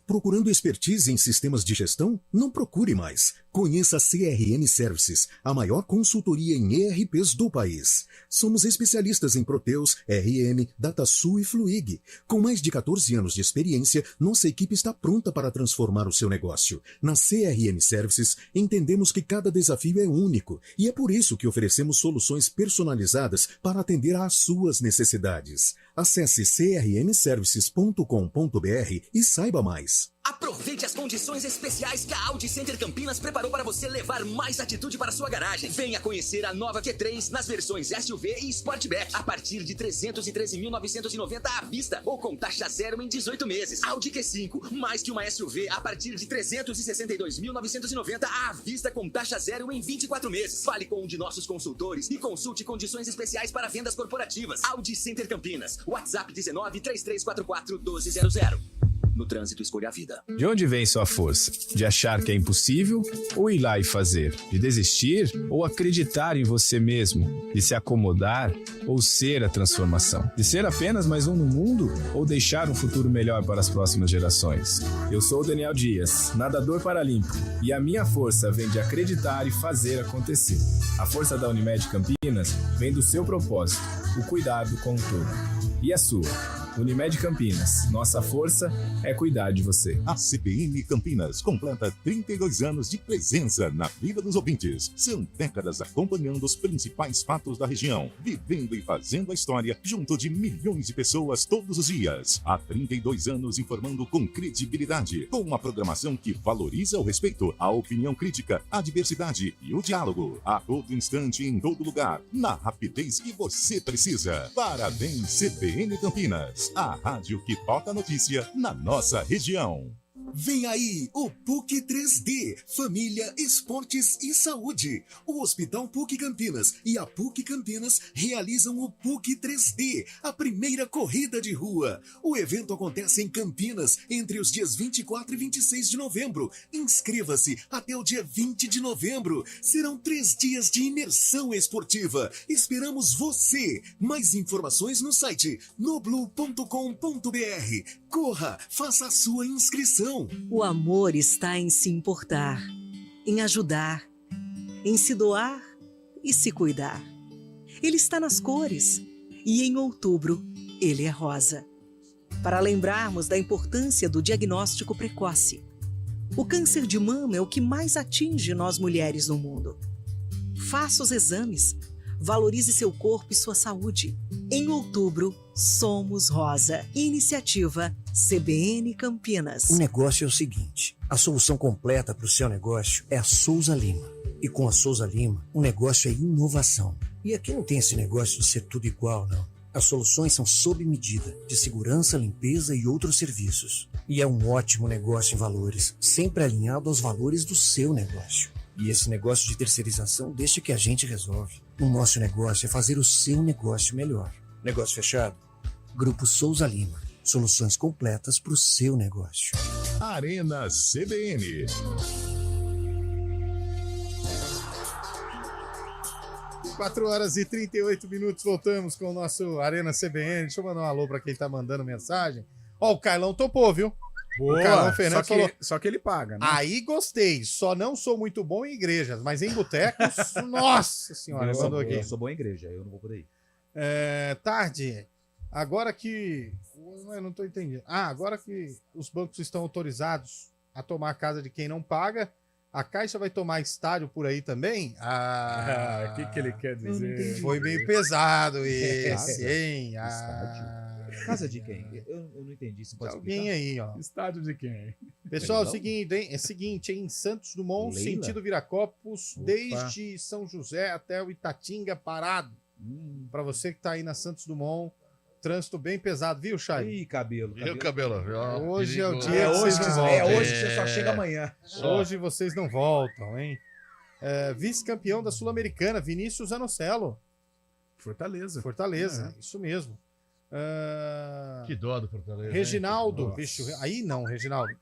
Procurando expertise em sistemas de gestão? Não procure mais. Conheça a CRM Services, a maior consultoria em ERPs do país. Somos especialistas em Proteus, RM, DataSul e Fluig. Com mais de 14 anos de experiência, nossa equipe está pronta para transformar o seu negócio. Na CRM Services, entendemos que cada desafio é único e é por isso que oferecemos soluções personalizadas para atender às suas necessidades. Acesse crmservices.com.br e saiba mais. Aproveite as condições especiais que a Audi Center Campinas preparou para você levar mais atitude para sua garagem. Venha conhecer a nova Q3 nas versões SUV e Sportback a partir de 313.990 à vista ou com taxa zero em 18 meses. Audi Q5, mais que uma SUV a partir de 362.990 à vista com taxa zero em 24 meses. Fale com um de nossos consultores e consulte condições especiais para vendas corporativas. Audi Center Campinas, WhatsApp 19-3344-1200. No trânsito, escolha a vida. De onde vem sua força? De achar que é impossível ou ir lá e fazer? De desistir ou acreditar em você mesmo? De se acomodar ou ser a transformação? De ser apenas mais um no mundo ou deixar um futuro melhor para as próximas gerações? Eu sou o Daniel Dias, nadador paralímpico, e a minha força vem de acreditar e fazer acontecer. A força da Unimed Campinas vem do seu propósito, o cuidado com o todo. E a sua? Unimed Campinas, nossa força é cuidar de você. A CBN Campinas completa 32 anos de presença na vida dos ouvintes. São décadas acompanhando os principais fatos da região, vivendo e fazendo a história junto de milhões de pessoas todos os dias. Há 32 anos informando com credibilidade, com uma programação que valoriza o respeito, a opinião crítica, a diversidade e o diálogo. A todo instante e em todo lugar, na rapidez que você precisa. Parabéns, CBN Campinas. A rádio que toca a notícia na nossa região. Vem aí o PUC 3D, Família, Esportes e Saúde. O Hospital PUC Campinas e a PUC Campinas realizam o PUC 3D, a primeira corrida de rua. O evento acontece em Campinas entre os dias 24 e 26 de novembro. Inscreva-se até o dia 20 de novembro. Serão 3 dias de imersão esportiva. Esperamos você. Mais informações no site noblu.com.br. Corra, faça a sua inscrição. O amor está em se importar, em ajudar, em se doar e se cuidar. Ele está nas cores e em outubro ele é rosa. Para lembrarmos da importância do diagnóstico precoce. O câncer de mama é o que mais atinge nós mulheres no mundo. Faça os exames. Valorize seu corpo e sua saúde. Em outubro, somos rosa. Iniciativa CBN Campinas. O negócio é o seguinte: a solução completa para o seu negócio é a Souza Lima. E com a Souza Lima, o negócio é inovação. E aqui não tem esse negócio de ser tudo igual, não. As soluções são sob medida, de segurança, limpeza e outros serviços. E é um ótimo negócio em valores, sempre alinhado aos valores do seu negócio. E esse negócio de terceirização deixa que a gente resolve. O nosso negócio é fazer o seu negócio melhor. Negócio fechado? Grupo Souza Lima. Soluções completas para o seu negócio. Arena CBN. Quatro horas e 38 minutos, voltamos com o nosso Arena CBN. Deixa eu mandar um alô para quem tá mandando mensagem. Ó, o Carlão topou, viu? Boa, o Carlão Fernandes falou. Só que ele paga, né? Aí gostei. Só não sou muito bom em igrejas, mas em botecos, nossa senhora, mandou aqui. Eu sou bom em igreja, eu não vou por aí. Tarde, agora que... Eu não tô entendendo. Agora que os bancos estão autorizados a tomar a casa de quem não paga, a Caixa vai tomar estádio por aí também? O que ele quer dizer? Foi meio pesado esse, hein? Estádio? Casa de quem? Eu não entendi. Você pode alguém explicar? aí, ó. Estádio de quem? Pessoal, é o seguinte, em Santos Dumont, Leila? sentido Viracopos, Opa. desde São José até o Itatinga parado. Para você que tá aí na Santos Dumont, Trânsito bem pesado, viu, Chay? Ih, cabelo. E o cabelo? Hoje é o dia É que hoje, vocês não voltam. é hoje que você só chega amanhã. Hoje vocês não voltam, hein? Vice-campeão da Sul-Americana, Vinícius Anocelo. Fortaleza. Fortaleza, isso mesmo. Que dó do Fortaleza. Reginaldo, hein? bicho, aí não, Reginaldo.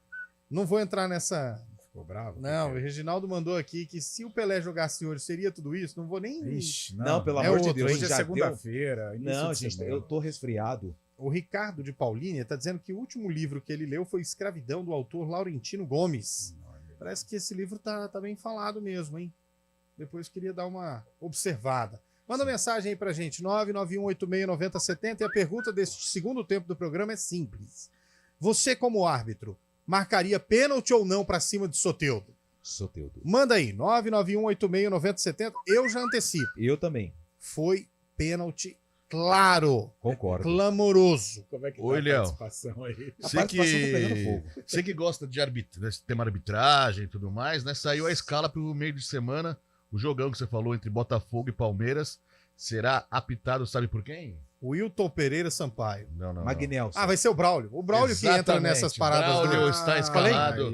Não vou entrar nessa. Ficou bravo? Não, o Reginaldo mandou aqui que se o Pelé jogasse hoje seria tudo isso. Não vou nem. Ixi, Não, pelo amor de Deus. Hoje é já segunda-feira. deu- Não, gente, eu tô resfriado. O Ricardo de Paulínia está dizendo que o último livro que ele leu foi Escravidão, do autor Laurentino Gomes. Parece que esse livro tá bem falado mesmo, hein? Depois queria dar uma observada. Manda mensagem aí pra gente, 991869070. E a pergunta deste segundo tempo do programa é simples. Você, como árbitro, marcaria pênalti ou não pra cima de Soteldo? Soteldo. Manda aí, 991869070. Eu já antecipo. Eu também. Foi pênalti claro. Concordo. Clamoroso. Como é que Oi, tá a Léo. participação aí? Você que gosta de desse tema arbitragem e tudo mais, né? Saiu a escala pro meio de semana. O jogão que você falou entre Botafogo e Palmeiras será apitado, sabe por quem? Wilton Pereira Sampaio. Não. Magnelson. Ah, vai ser o Braulio. O Braulio que entra Exatamente. nessas paradas. Braulio do... está escalado.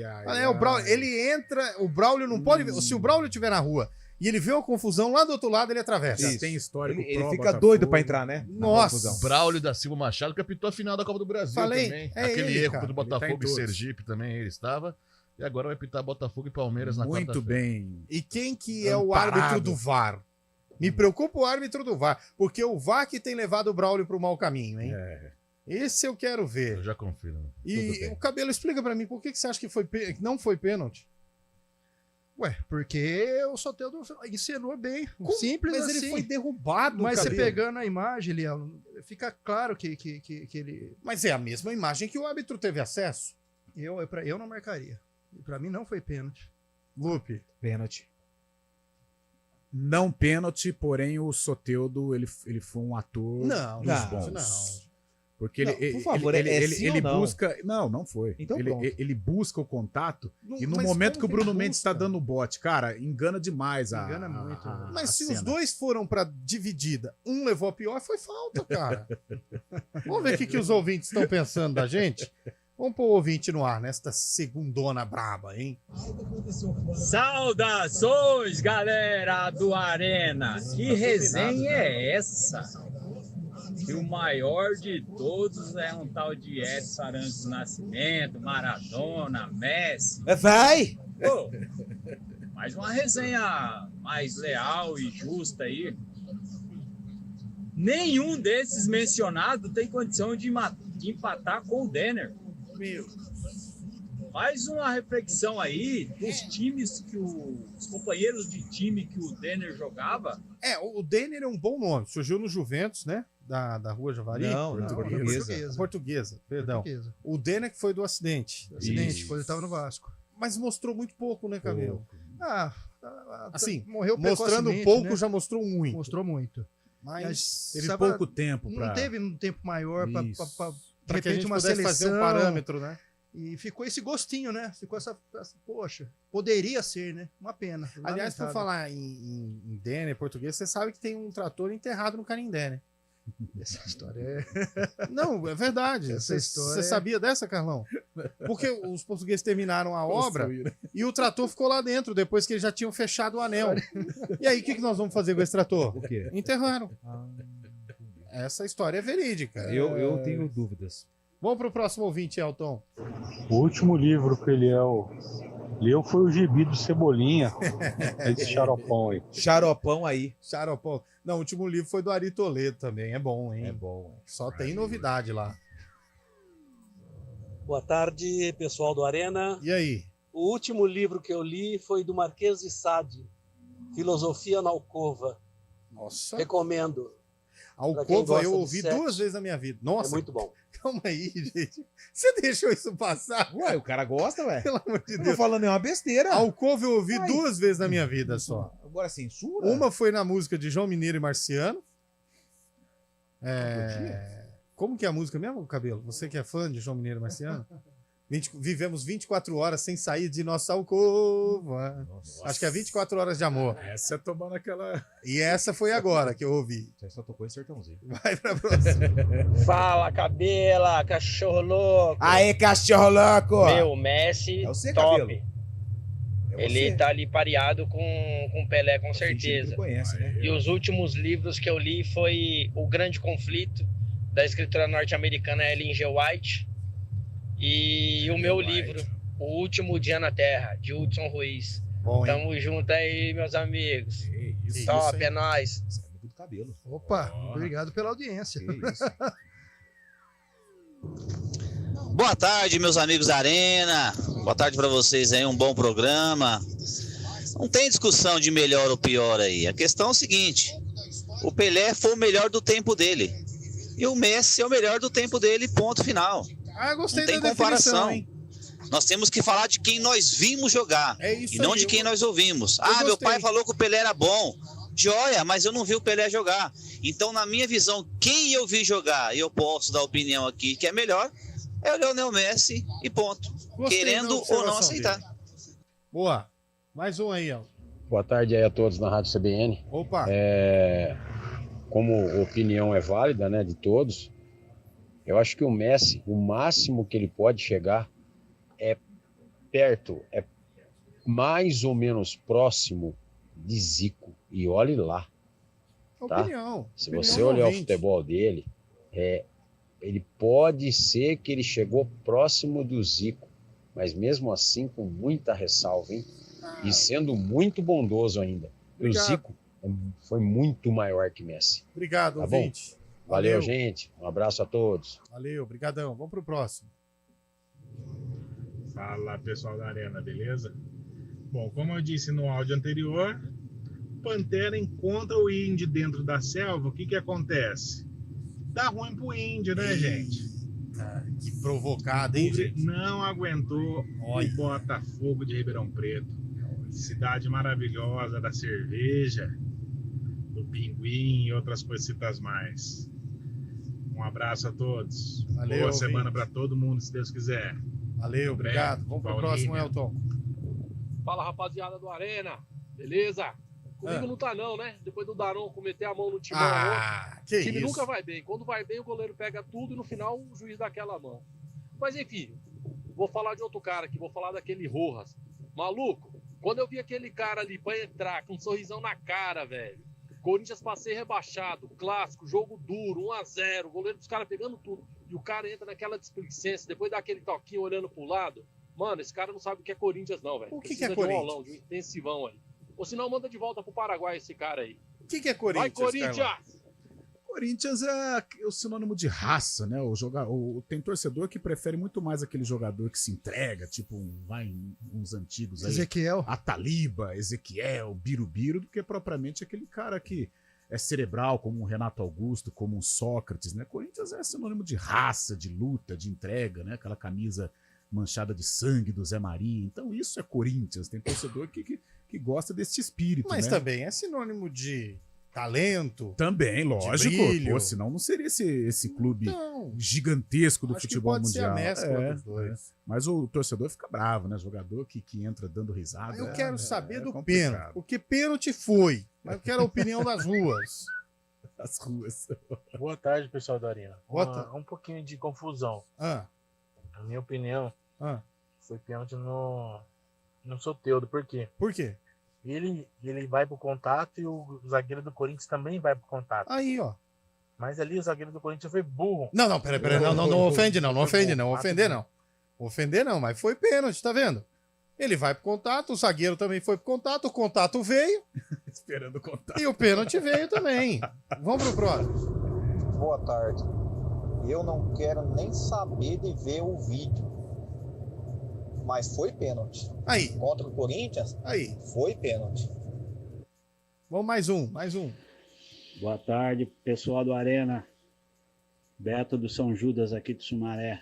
O Braulio, ele entra, o Braulio não pode ver. Se o Braulio estiver na rua e ele vê uma confusão lá do outro lado, ele atravessa. Já tem histórico Ele pró fica Botafogo. doido pra entrar, né? Na Nossa. confusão. Braulio da Silva Machado que apitou a final da Copa do Brasil Falei, também. é Aquele ele, erro cara. contra o Ele tá em Botafogo e todos. Sergipe também ele estava. E agora vai apitar Botafogo e Palmeiras na Muito quarta-feira. bem. E quem que é o Amparado. árbitro do VAR? Me preocupa o árbitro do VAR, porque o VAR que tem levado o Braulio pro mau caminho, hein? Esse eu quero ver. Eu já confio. Né? E o Cabelo, explica pra mim, por que você acha que não foi pênalti? Ué, porque o Soteldo encenou bem. Simples Mas assim. ele foi derrubado, Mas você Cabelo. pegando a imagem, Léo, fica claro que ele... Mas é a mesma imagem que o árbitro teve acesso. Eu não marcaria. Pra mim não foi pênalti. Lupe. Pênalti. Não pênalti, porém o Soteldo, ele foi um ator Não, dos não, bons. não. Porque Não, ele, por favor, ele, é ele, sim ele ou não? busca... Não foi. Então ele, pronto. ele busca o contato e no mas momento como que o que Bruno ele Mendes está busca? dando bote, cara, engana demais Engana muito. Mas a se cena. os dois foram pra dividida, um levou a pior, foi falta, cara. Vamos ver o que os ouvintes estão pensando da gente? Vamos pôr o ouvinte no ar nesta segundona braba, hein? Saudações, galera do Arena! Que resenha é essa? Que o maior de todos é um tal de Edson Arantes do Nascimento, Maradona, Messi. Vai! Pô, mais uma resenha mais leal e justa aí. Nenhum desses mencionados tem condição de empatar com o Denner. Mais uma reflexão aí dos times que os companheiros de time que o Denner jogava. O Denner é um bom nome. Surgiu no Juventus, né? Da Rua Javari. Não, Portuguesa, perdão. Portuguesa. O Denner que foi do acidente. Acidente, quando ele tava no Vasco. Mas mostrou muito pouco, né, Cabelo? Assim, morreu mostrando precocemente, pouco, né? já mostrou muito. Mostrou muito. Mas teve Sabe, pouco tempo Não pra... teve um tempo maior para de Pra que a repente gente uma pudesse seleção fazer um parâmetro, né? E ficou esse gostinho, né? Ficou poxa, poderia ser, né? Uma pena. Aliás, por lamentável. falar em Denner, português, você sabe que tem um trator enterrado no Canindé, né? Essa história é... Não, é verdade. Essa história Você é- sabia dessa, Carlão? Porque os portugueses terminaram a obra e o trator ficou lá dentro, depois que eles já tinham fechado o anel. E aí, o que nós vamos fazer com esse trator? O quê? Enterraram. Essa história é verídica. Eu tenho dúvidas. Vamos pro próximo ouvinte, Elton. O último livro que ele leu foi o Gibi do Cebolinha, esse xaropão aí. Xaropão aí. Xaropão. Não, o último livro foi do Ari Toledo também. É bom, hein? É bom. Só tem novidade lá. Boa tarde, pessoal do Arena. E aí? O último livro que eu li foi do Marquês de Sade, Filosofia na Alcova. Nossa. Recomendo. Alcova eu ouvi 2 vezes na minha vida. Nossa. É muito bom. Calma aí, gente. Você deixou isso passar? Ué, o cara gosta, ué. Pelo amor de Não Deus. tô falando nenhuma besteira. Alcova eu ouvi 2 vezes na minha vida só. Agora censura? Uma foi na música de João Mineiro e Marciano. Como que é a música mesmo, Cabelo? Você que é fã de João Mineiro e Marciano? Vivemos 24 horas sem sair de nossa alcova. Acho que é 24 horas de amor. Essa é tomando aquela... E essa foi agora que eu ouvi. Você só tocou em Sertãozinho. Vai pra próxima. Fala, Cabela, cachorro louco. Aê, cachorro louco. Meu, o Messi, É você, top. Cabelo. Ele tá ali pareado com Pelé, com certeza. Conhece, né? E os últimos livros que eu li foi O Grande Conflito, da escritora norte-americana Ellen G. White. E o meu livro, O Último Dia na Terra, de Hudson Ruiz. Bom, Tamo junto aí, meus amigos. Isso, Top, hein? é nóis. Do cabelo. Opa, obrigado pela audiência. Boa tarde, meus amigos da Arena. Boa tarde para vocês aí, um bom programa. Não tem discussão de melhor ou pior aí. A questão é o seguinte: o Pelé foi o melhor do tempo dele. E o Messi é o melhor do tempo dele, ponto final. Ah, gostei Não tem da comparação. definição, hein? Nós temos que falar de quem nós vimos jogar. É isso e não aí, de quem nós ouvimos. eu Meu gostei. pai falou que o Pelé era bom. Joia, mas eu não vi o Pelé jogar. Então, na minha visão, quem eu vi jogar, e eu posso dar opinião aqui, que é melhor, é o Lionel Messi e ponto. Gostei Querendo da ou observação não aceitar. dele. Boa. Mais um aí, ó. Boa tarde aí a todos na Rádio CBN. Opa. Como opinião é válida, né, de todos, eu acho que o Messi, o máximo que ele pode chegar é perto, é mais ou menos próximo de Zico. E olhe lá, tá? Opinião. Se Opinião você do olhar o ouvinte. futebol dele, ele pode ser que ele chegou próximo do Zico, mas mesmo assim com muita ressalva, hein? E sendo muito bondoso ainda. E o Obrigado. Zico foi muito maior que Messi. Obrigado, Tá bom? ouvinte. Valeu, gente. Um abraço a todos. Valeu, brigadão. Vamos pro próximo. Fala, pessoal da Arena, beleza? Bom, como eu disse no áudio anterior, Pantera encontra o índio dentro da selva, o que que acontece? Dá ruim pro índio, né, gente? Que provocada, hein, gente? Não aguentou o Botafogo de Ribeirão Preto. Cidade maravilhosa da cerveja, do pinguim e outras coisitas mais. Um abraço a todos. Valeu, Boa ouvinte. semana para todo mundo, se Deus quiser. Valeu, obrigado. Vamos pro próximo, Elton. Fala, rapaziada do Arena, beleza? Comigo não tá não, né? Depois do Daronco meter a mão no timão ontem, que o time isso. nunca vai bem. Quando vai bem, o goleiro pega tudo e no final o juiz dá aquela mão. Mas enfim, vou falar de outro cara aqui, vou falar daquele Rojas. Maluco, quando eu vi aquele cara ali pra entrar com um sorrisão na cara, velho. Corinthians passei rebaixado, clássico, jogo duro, 1-0, goleiro dos caras pegando tudo. E o cara entra naquela displicência, depois dá aquele toquinho olhando pro lado. Mano, esse cara não sabe o que é Corinthians não, velho. O que Precisa é de um Corinthians? rolão, de um intensivão aí. Ou senão manda de volta pro Paraguai esse cara aí. O que é Corinthians, Vai, Corinthians! Carlão? Corinthians é o sinônimo de raça, né? Tem torcedor que prefere muito mais aquele jogador que se entrega, tipo uns antigos aí. Ezequiel. Ataliba, Ezequiel, Birubiru, do que propriamente aquele cara que é cerebral, como um Renato Augusto, como um Sócrates, né? Corinthians é sinônimo de raça, de luta, de entrega, né? Aquela camisa manchada de sangue do Zé Maria. Então isso é Corinthians. Tem torcedor que gosta desse espírito, Mas né? também é sinônimo de talento. Também, lógico. brilho. Pô, senão não seria esse clube Então, gigantesco do acho que futebol pode ser a mundial. mescla dos dois. Mas o torcedor fica bravo, né? Jogador que entra dando risada. Eu quero saber do complicado. pênalti. Porque pênalti foi. Mas eu quero a opinião das ruas. Das ruas. Boa tarde, pessoal da Arena. Boa tarde. Um pouquinho de confusão. Ah. Na minha opinião, Ah. foi pênalti no Soteldo. Por quê? Por quê? Ele vai pro contato e o zagueiro do Corinthians também vai pro contato. Aí, ó. Mas ali o zagueiro do Corinthians foi burro. Não, peraí. Não ofende, não. Não ofende, não. Ofender, não. Ofender, não. Mas foi pênalti, tá vendo? Ele vai pro contato, o zagueiro também foi pro contato, o contato veio. Esperando o contato. E o pênalti veio também. Vamos pro próximo. Boa tarde. Eu não quero nem saber de ver o vídeo. Mas foi pênalti. Aí. Contra o Corinthians? Aí. Foi pênalti. Vamos mais um. Boa tarde, pessoal do Arena. Beto do São Judas aqui de Sumaré.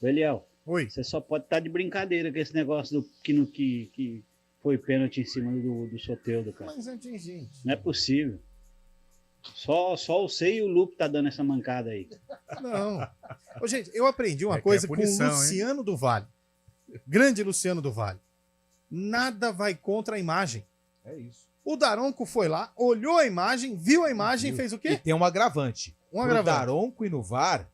Ô, Eliel. Oi. Você só pode estar de brincadeira com esse negócio do que foi pênalti em cima do Soteldo, cara. Mas antes, gente. Não é possível. Só você e o Lupe tá dando essa mancada aí. Não. Ô, gente, eu aprendi uma coisa punição, com o Luciano do Vale. Grande Luciano do Vale. Nada vai contra a imagem. É isso. O Daronco foi lá, olhou a imagem, viu a imagem e fez o quê? E tem um agravante. Um agravante. O Daronco e no VAR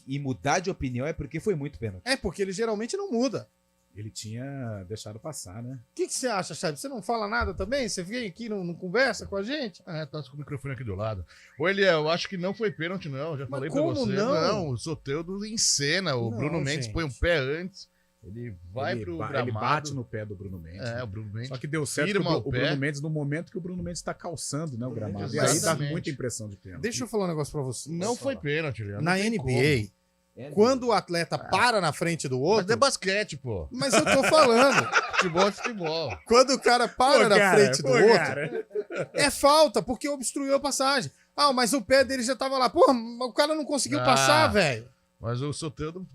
e mudar de opinião é porque foi muito pênalti. É porque ele geralmente não muda. Ele tinha deixado passar, né? O que você acha, Chaves? Você não fala nada também? Você vem aqui e não conversa com a gente? Tá com o microfone aqui do lado. Ô, Eliel, eu acho que não foi pênalti, não. Já falei pra você. Não, o Soteldo encena. O Não, Bruno Mendes gente. põe um pé antes. Ele vai pro gramado. Ele bate no pé do Bruno Mendes. É, o Bruno Mendes. Só que deu certo firma o Bruno Mendes no momento que o Bruno Mendes tá calçando, né, o gramado. E aí dá Exatamente. muita impressão de pênalti. Deixa eu falar um negócio pra você. Não foi pênalti, Eliel. Na não tem NBA, quando o atleta para na frente do outro... Mas é basquete, pô. Mas eu tô falando. Futebol é futebol. Quando o cara para Pô, na cara, frente do pô, outro, cara. é falta, porque obstruiu a passagem. Ah, mas o pé dele já tava lá. Porra, o cara não conseguiu passar, velho. Mas o Soteldo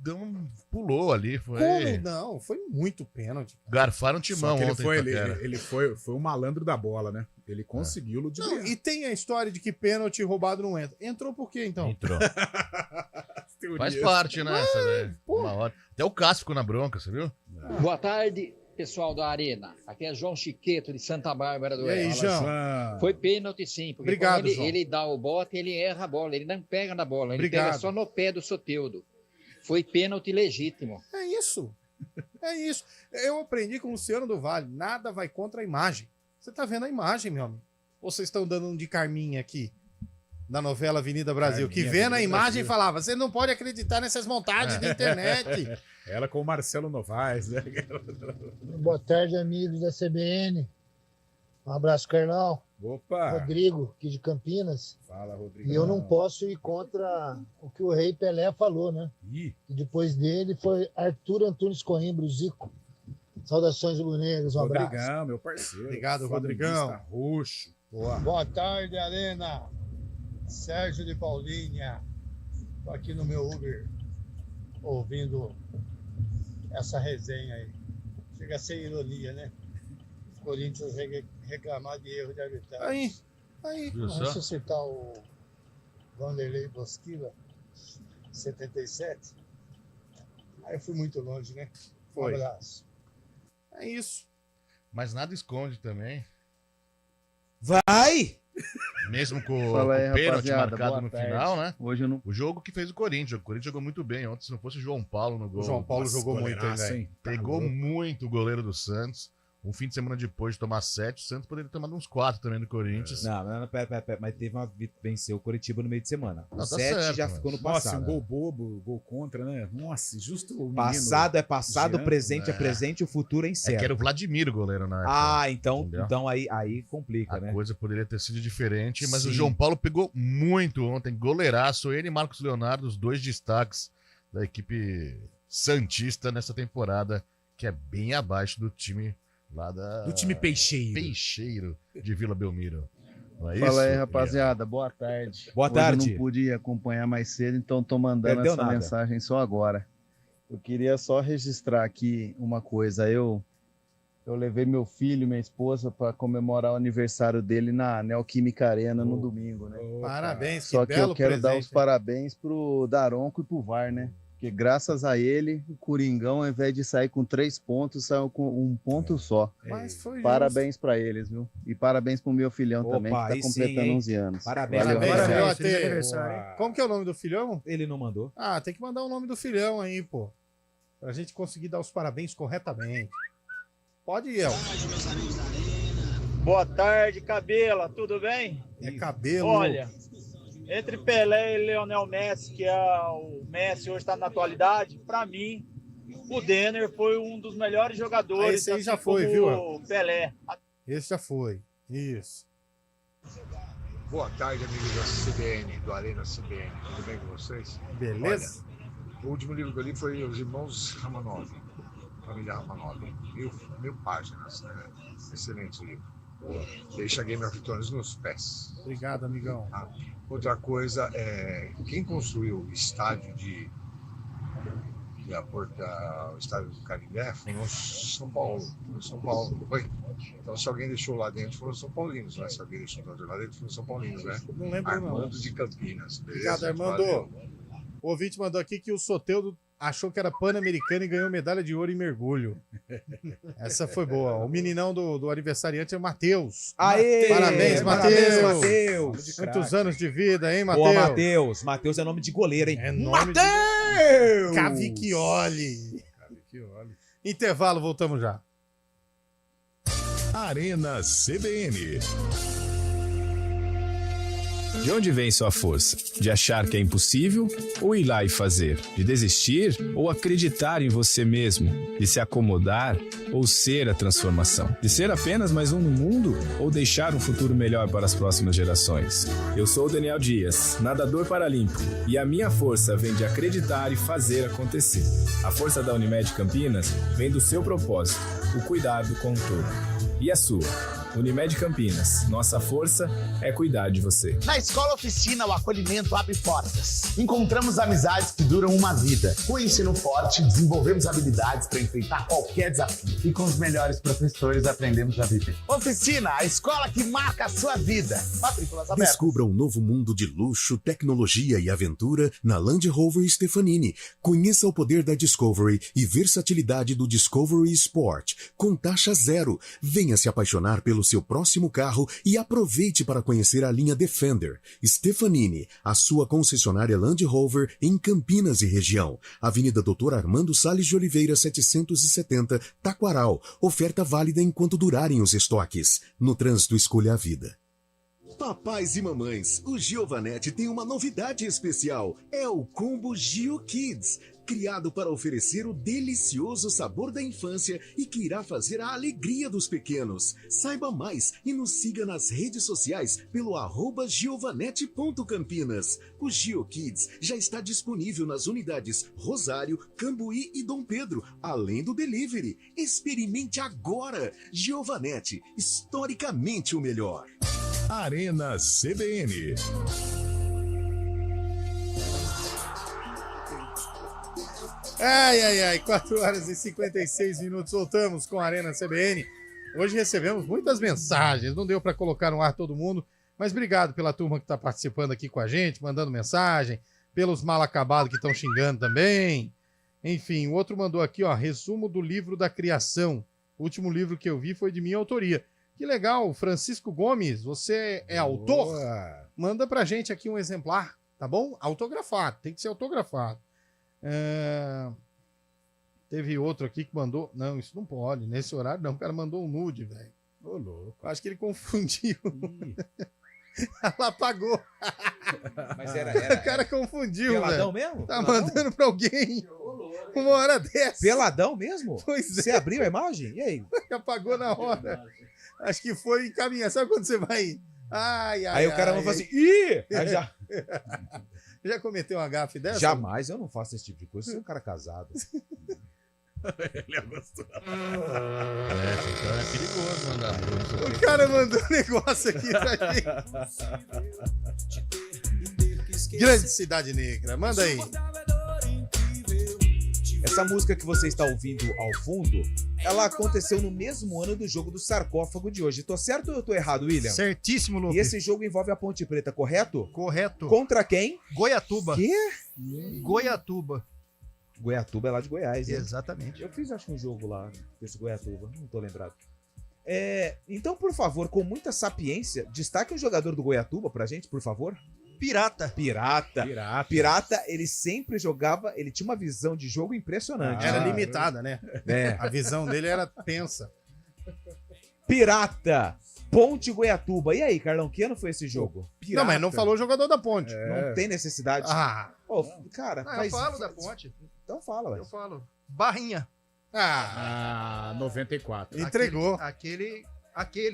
pulou ali. Foi... Como? Não, foi muito pênalti. Garfaram o timão Só que ontem. ele foi um malandro da bola, né? Ele conseguiu ludibriar. Não, e tem a história de que pênalti roubado não entra. Entrou por quê, então? Entrou. Faz parte, né? Uma hora. Até o Cássio ficou na bronca, você viu? Boa tarde, pessoal da Arena. Aqui é João Chiqueto, de Santa Bárbara do E aí, Oeste. João? Foi pênalti, sim. Porque Obrigado, quando João. ele dá o bote, ele erra a bola. Ele não pega na bola. Ele Obrigado. pega só no pé do Soteldo. Foi pênalti legítimo. É isso. É isso. Eu aprendi com o Luciano do Vale. Nada vai contra a imagem. Você tá vendo a imagem, meu amigo? Ou vocês estão dando um de Carminha aqui, da novela Avenida Brasil, que Carminha, vendo a Avenida imagem Brasil. falava, você não pode acreditar nessas montagens da internet. Ela com o Marcelo Novaes, né? Boa tarde, amigos da CBN. Um abraço, Carlão. Opa! Rodrigo, aqui de Campinas. Fala, Rodrigo. E eu não posso ir contra o que o Rei Pelé falou, né? Ih. E depois dele foi Arthur Antunes Coimbra, o Zico. Saudações rubro-negras, um abraço. Rodrigão, meu parceiro. Obrigado, Rodrigão. Flamenguista roxo. Boa tarde, Arena. Sérgio de Paulinha. Tô aqui no meu Uber, ouvindo essa resenha aí. Chega a ser ironia, né? Corinthians reclamar de erro de arbitragem. Aí. Vamos ressuscitar o Vanderlei Bosquila, 77. Aí eu fui muito longe, né? Foi. Um abraço. É isso. Mas nada esconde também. Vai! Mesmo com Fala aí, o pênalti rapaziada, marcado boa no tarde. final, né? Hoje eu não... O jogo que fez o Corinthians. O Corinthians jogou muito bem ontem. Se não fosse o João Paulo no gol. O João Paulo jogou muito, hein, goleiraço, velho? Pegou muito o goleiro do Santos. Um fim de semana depois de tomar 7, o Santos poderia ter tomado uns 4 também do Corinthians. Não, pera. Mas teve venceu o Curitiba no meio de semana. Não, O tá 7 certo, já mas- ficou no Nossa, passado. um gol bobo, gol contra, né? Nossa, justo o menino Passado é passado, Jean, presente é né? presente, o futuro é É incerto. que era o Vladimir o goleiro na época. Ah, então Entendeu? aí complica, A né? coisa poderia ter sido diferente, mas Sim. o João Paulo pegou muito ontem, goleiraço. Ele e Marcos Leonardo, os dois destaques da equipe santista nessa temporada, que é bem abaixo do time lá Do time Peixeiro. Peixeiro de Vila Belmiro. Não é Fala isso? aí, rapaziada. Boa tarde. Boa Hoje tarde. eu não pude acompanhar mais cedo, então tô mandando Perdeu essa nada. mensagem só agora. Eu queria só registrar aqui uma coisa. Eu levei meu filho e minha esposa para comemorar o aniversário dele na Neoquímica Arena no domingo, né? Parabéns, Só que eu belo quero dar presente. os parabéns pro Daronco e pro VAR, né? Porque graças a ele, o Coringão, ao invés de sair com 3 pontos, saiu com 1 ponto só. Mas foi Parabéns pra eles, viu? E parabéns pro meu filhão Opa, também, que tá aí sim, completando hein? 11 anos. Parabéns. Valeu, Parabéns, rapaziada. filhote. Feliz aniversário, hein? Como que é o nome do filhão? Ele não mandou. Ah, tem que mandar o nome do filhão aí, pô. Pra gente conseguir dar os parabéns corretamente. Pode ir, El. Boa tarde, Cabela, tudo bem? É cabelo. Olha, entre Pelé e Lionel Messi, que é o Messi hoje está na atualidade, para mim, o Denner foi um dos melhores jogadores. Esse aí já assim foi, como viu, o Pelé. Esse já foi. Isso. Boa tarde, amigos da CBN, do Arena CBN. Tudo bem com vocês? Beleza? Olha, o último livro que eu li foi Os Irmãos Ramanov, Família Ramanov. 1000 páginas, né? Excelente livro. Deixa Game of Thrones nos pés. Obrigado, amigão. Outra coisa quem construiu o estádio e o estádio do Canindé foi no São Paulo. Foi no São Paulo, não foi? Então, se alguém deixou lá dentro, foram os São Paulinos, né? Se alguém deixou lá dentro, foram os São Paulinos, né? Não lembro, Armando não. de Campinas. Obrigado, Armando. Valeu. O ouvinte mandou aqui que o Soteldo achou que era pan-americano e ganhou medalha de ouro em mergulho. Essa foi boa. O meninão do aniversariante é o Matheus. Aê! Parabéns, Parabéns, Matheus. Matheus. Muitos anos de vida, hein, Matheus? Boa, Matheus. Matheus é nome de goleiro, hein? É nome Matheus! Cavicchioli. Intervalo, voltamos já. Arena CBN. De onde vem sua força? De achar que é impossível ou ir lá e fazer? De desistir ou acreditar em você mesmo? De se acomodar ou ser a transformação? De ser apenas mais um no mundo ou deixar um futuro melhor para as próximas gerações? Eu sou o Daniel Dias, nadador paralímpico, e a minha força vem de acreditar e fazer acontecer. A força da Unimed Campinas vem do seu propósito, o cuidado com o todo. E a sua? Unimed Campinas, nossa força é cuidar de você. Na Escola Oficina, o acolhimento abre portas. Encontramos amizades que duram uma vida. Com o ensino forte, desenvolvemos habilidades para enfrentar qualquer desafio. E com os melhores professores, aprendemos a viver. Oficina, a escola que marca a sua vida. Matrículas abertas. Descubra um novo mundo de luxo, tecnologia e aventura na Land Rover Stefanini. Conheça o poder da Discovery e versatilidade do Discovery Sport, com taxa zero. Venha se apaixonar pelo seu próximo carro e aproveite para conhecer a linha Defender. Stefanini, a sua concessionária Land Rover em Campinas e região. Avenida Dr. Armando Salles de Oliveira, 770, Taquaral. Oferta válida enquanto durarem os estoques. No trânsito, escolha a vida. Papais e mamães, o Giovanetti tem uma novidade especial. É o Combo Gio Kids. Criado para oferecer o delicioso sabor da infância e que irá fazer a alegria dos pequenos. Saiba mais e nos siga nas redes sociais pelo @giovanete.campinas. O Gio Kids já está disponível nas unidades Rosário, Cambuí e Dom Pedro, além do delivery. Experimente agora. Giovanetti, historicamente o melhor. Arena CBN. Ai, 4 horas e 56 minutos, voltamos com a Arena CBN. Hoje recebemos muitas mensagens, não deu para colocar no ar todo mundo, mas obrigado pela turma que está participando aqui com a gente, mandando mensagem, pelos mal acabados que estão xingando também. Enfim, o outro mandou aqui, ó, resumo do livro da criação. O último livro que eu vi foi de minha autoria. Que legal, Francisco Gomes, você é autor? Manda pra gente aqui um exemplar, tá bom? Autografado, tem que ser autografado. Teve outro aqui que mandou. Não, isso não pode. Nesse horário, não. O cara mandou um nude, velho. Ô, louco. Acho que ele confundiu. Ela apagou. Mas era. O cara confundiu, velho. Peladão mesmo? Tá mandando pra alguém. Uma hora dessa. Peladão mesmo? Pois é. Você abriu a imagem? E aí? Apagou na hora. Acho que foi encaminhar. Sabe quando você vai. Aí o cara vai falar assim. Ih! Aí já. Já cometeu uma gafe dessa? Jamais, eu não faço esse tipo de coisa. Eu sou um cara casado. Ele gostou. Então é perigoso mandar. O cara mandou um negócio aqui pra gente. Grande Cidade Negra, manda aí. Essa música que você está ouvindo ao fundo, ela aconteceu no mesmo ano do jogo do sarcófago de hoje. Tô certo ou eu tô errado, William? Certíssimo, Lucas. E esse jogo envolve a Ponte Preta, correto? Correto. Contra quem? Goiatuba. Quê? Goiatuba. Goiatuba é lá de Goiás, né? Exatamente. Eu fiz, acho que um jogo lá, desse Goiatuba, não tô lembrado. Então, por favor, com muita sapiência, destaque um jogador do Goiatuba pra gente, por favor. Pirata, ele sempre jogava, ele tinha uma visão de jogo impressionante. Era limitada, né? É. A visão dele era tensa. Pirata, Ponte Goiatuba. E aí, Carlão, que ano foi esse jogo? Pirata. Não, mas não falou o jogador da Ponte. Não tem necessidade. Cara, eu falo da Ponte. Então fala, ué. Eu falo. Barrinha. 94. Entregou. Aquele.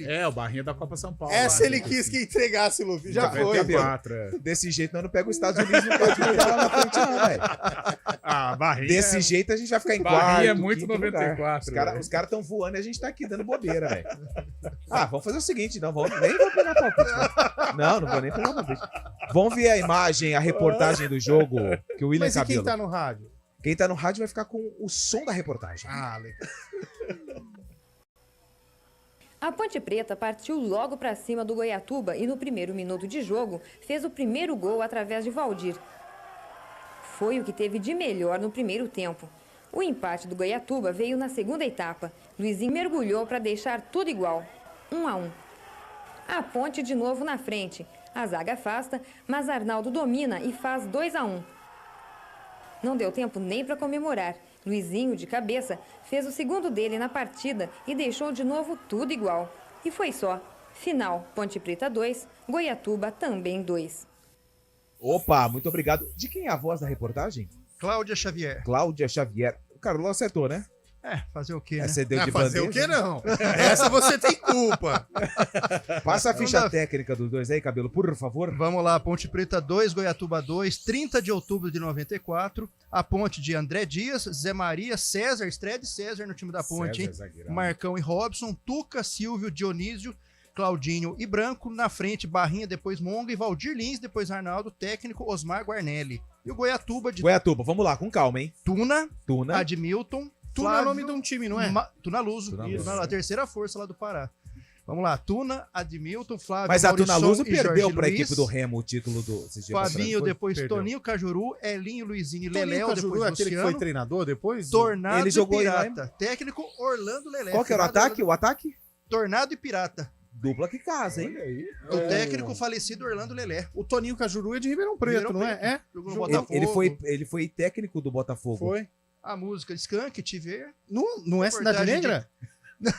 É, o Barrinha da Copa São Paulo. Essa ele quis que entregasse, Luffy. Já 94, foi. Desse jeito, nós não pega os Estados Unidos, não pode mudar lá na frente, não, velho. Barrinha. Desse jeito, a gente vai ficar em Barrinha quarto. É muito 94. Os caras estão voando e a gente tá aqui dando bobeira, velho. Vamos fazer o seguinte, nem vou pegar palpite. Não vou nem pegar palpite. Vamos ver a imagem, a reportagem do jogo que o William Mas e Cabelo. quem tá no rádio? Quem tá no rádio vai ficar com o som da reportagem. Ah, legal. A Ponte Preta partiu logo para cima do Goiatuba e no primeiro minuto de jogo fez o primeiro gol através de Valdir. Foi o que teve de melhor no primeiro tempo. O empate do Goiatuba veio na segunda etapa. Luizinho mergulhou para deixar tudo igual, 1-1. A Ponte de novo na frente. A zaga afasta, mas Arnaldo domina e faz 2-1. Não deu tempo nem para comemorar. Luizinho, de cabeça, fez o segundo dele na partida e deixou de novo tudo igual. E foi só. Final, Ponte Preta 2, Goiatuba também 2. Opa, muito obrigado. De quem é a voz da reportagem? Cláudia Xavier. Cláudia Xavier. O Carlão acertou, né? Fazer o quê, né? Você deu de fazer bandeja? o quê, não? Essa você tem culpa. Passa a ficha técnica dos dois aí, Cabelo, por favor. Vamos lá, Ponte Preta 2, Goiatuba 2, 30 de outubro de 94. A ponte de André Dias, Zé Maria, César, estreia de César no time da ponte, César, hein? zagueirão. Marcão e Robson, Tuca, Silvio, Dionísio, Claudinho e Branco. Na frente, Barrinha, depois Monga e Valdir Lins, depois Arnaldo, técnico Osmar Guarnelli. E o Goiatuba de Goiatuba, vamos lá, com calma, hein? Tuna, Tuna. Admilton, Tuna é o nome de um time, não é? Tuna Luso, Tuna isso, Luso. a terceira força lá do Pará. Vamos lá, Tuna, Admilton, Flávio, Mas a Tuna Maurisson Luso e perdeu Jorge para a Luiz. equipe do Remo o título do... esses dias Fabinho, passados, foi? depois Perdeu. Toninho Cajuru, Elinho, Luizinho e Toninho Leléo, Cajuru depois é aquele que Luciano. foi treinador depois? Tornado Ele jogou e lá, Pirata. Técnico Orlando Lelé. Qual que era o ataque? O ataque? Tornado e Pirata. Dupla que casa, hein? O técnico falecido Orlando Lelé. O Toninho Cajuru é de Ribeirão Preto, não é? É? Jogou no Jogou. Botafogo. Ele foi técnico do Botafogo. Foi. A música Skank, Te Ver. Não é Cidade Reportagem Negra?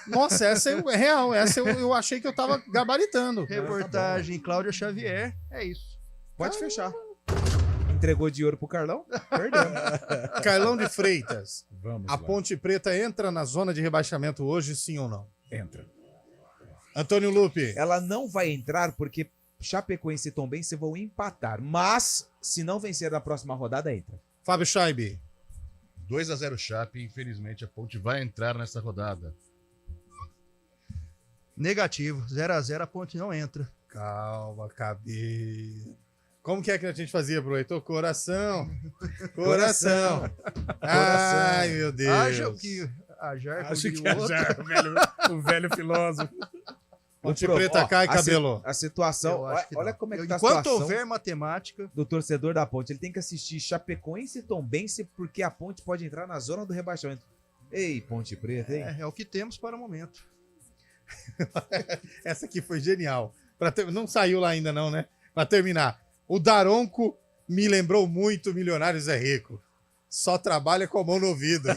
Nossa, essa é real. Essa eu achei que eu tava gabaritando. Reportagem Cláudia Xavier. É isso. Pode fechar. Entregou de ouro pro Carlão? Perdeu. Carlão de Freitas. Vamos A lá. Ponte Preta entra na zona de rebaixamento hoje, sim ou não? Entra. Antônio Lupe. Ela não vai entrar porque Chapecoense e Tombense vão empatar. Mas, se não vencer na próxima rodada, entra. Fábio Scheibe. 2-0 Chape, infelizmente a Ponte vai entrar nessa rodada. Negativo. 0-0, a ponte não entra. Calma, cabeça. Como que é que a gente fazia, pro Heitor? Coração. Coração. Ai, meu Deus. Haja o que ajar Acho com que o outro. o velho filósofo. Ponte Preta cai, Cabelo. A situação, Eu acho que olha não. como é que tá a Enquanto situação houver matemática, do torcedor da Ponte. Ele tem que assistir Chapecoense e Tombense porque a Ponte pode entrar na zona do rebaixamento. Ei, Ponte Preta, hein? é o que temos para o momento. Essa aqui foi genial. Não saiu lá ainda não, né? Pra terminar. O Daronco me lembrou muito Milionários é Rico. Só trabalha com a mão no ouvido.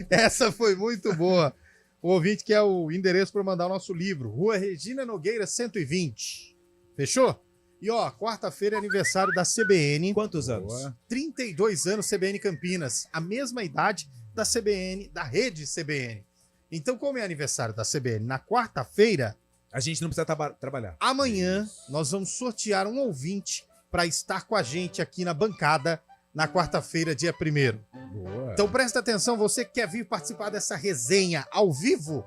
Essa foi muito boa. O ouvinte quer o endereço para mandar o nosso livro. Rua Regina Nogueira, 120. Fechou? E ó, quarta-feira é aniversário da CBN. Quantos anos? 32 anos CBN Campinas. A mesma idade da CBN, da rede CBN. Então, como é aniversário da CBN na quarta-feira, a gente não precisa trabalhar. Amanhã nós vamos sortear um ouvinte para estar com a gente aqui na bancada na quarta-feira, dia 1º. Boa. Então presta atenção, você que quer vir participar dessa resenha ao vivo,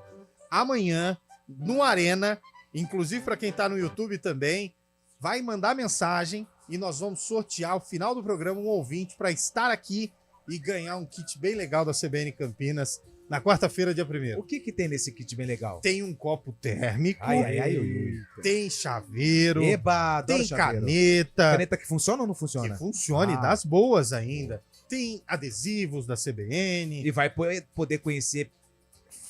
amanhã, no Arena, inclusive para quem está no YouTube também, vai mandar mensagem e nós vamos sortear ao final do programa um ouvinte para estar aqui e ganhar um kit bem legal da CBN Campinas na quarta-feira, dia 1º. O que tem nesse kit bem legal? Tem um copo térmico, Ai. tem chaveiro, Eba, adoro tem chaveiro. caneta. Caneta que funciona ou não funciona? Que funcione, Ah. das boas ainda. Tem adesivos da CBN. E vai poder conhecer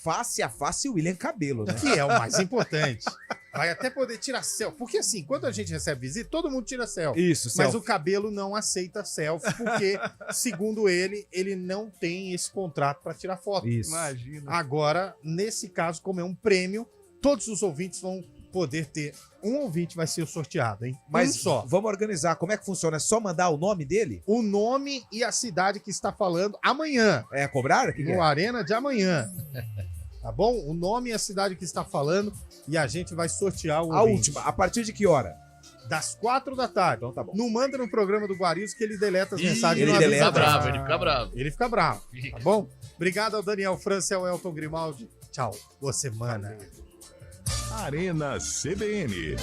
face a face o William Cabelo, né? Que é o mais importante. Vai até poder tirar selfie. Porque assim, quando a gente recebe visita, todo mundo tira selfie. Isso, Mas selfie. o Cabelo não aceita selfie, porque, segundo ele não tem esse contrato para tirar foto. Isso. Imagina. Agora, nesse caso, como é um prêmio, todos os ouvintes vão poder ter. Um ouvinte vai ser sorteado, hein? Mas Um só. vamos organizar. Como é que funciona? É só mandar o nome dele? O nome e a cidade que está falando amanhã. É cobrar? Que No é? Arena de amanhã. Tá bom? O nome e a cidade que está falando e a gente vai sortear o A ouvinte. última. A partir de que hora? Das 4 da tarde. Então tá bom. Não manda no programa do Guarizo que ele deleta as Ih, mensagens. ele e não avisa deleta. nada. Ele fica bravo. Ele fica bravo, tá bom? Obrigado ao Daniel França e ao Elton Grimaldi. Tchau. Boa semana. Arena CBN.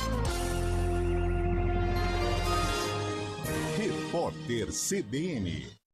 Repórter Repórter CBN.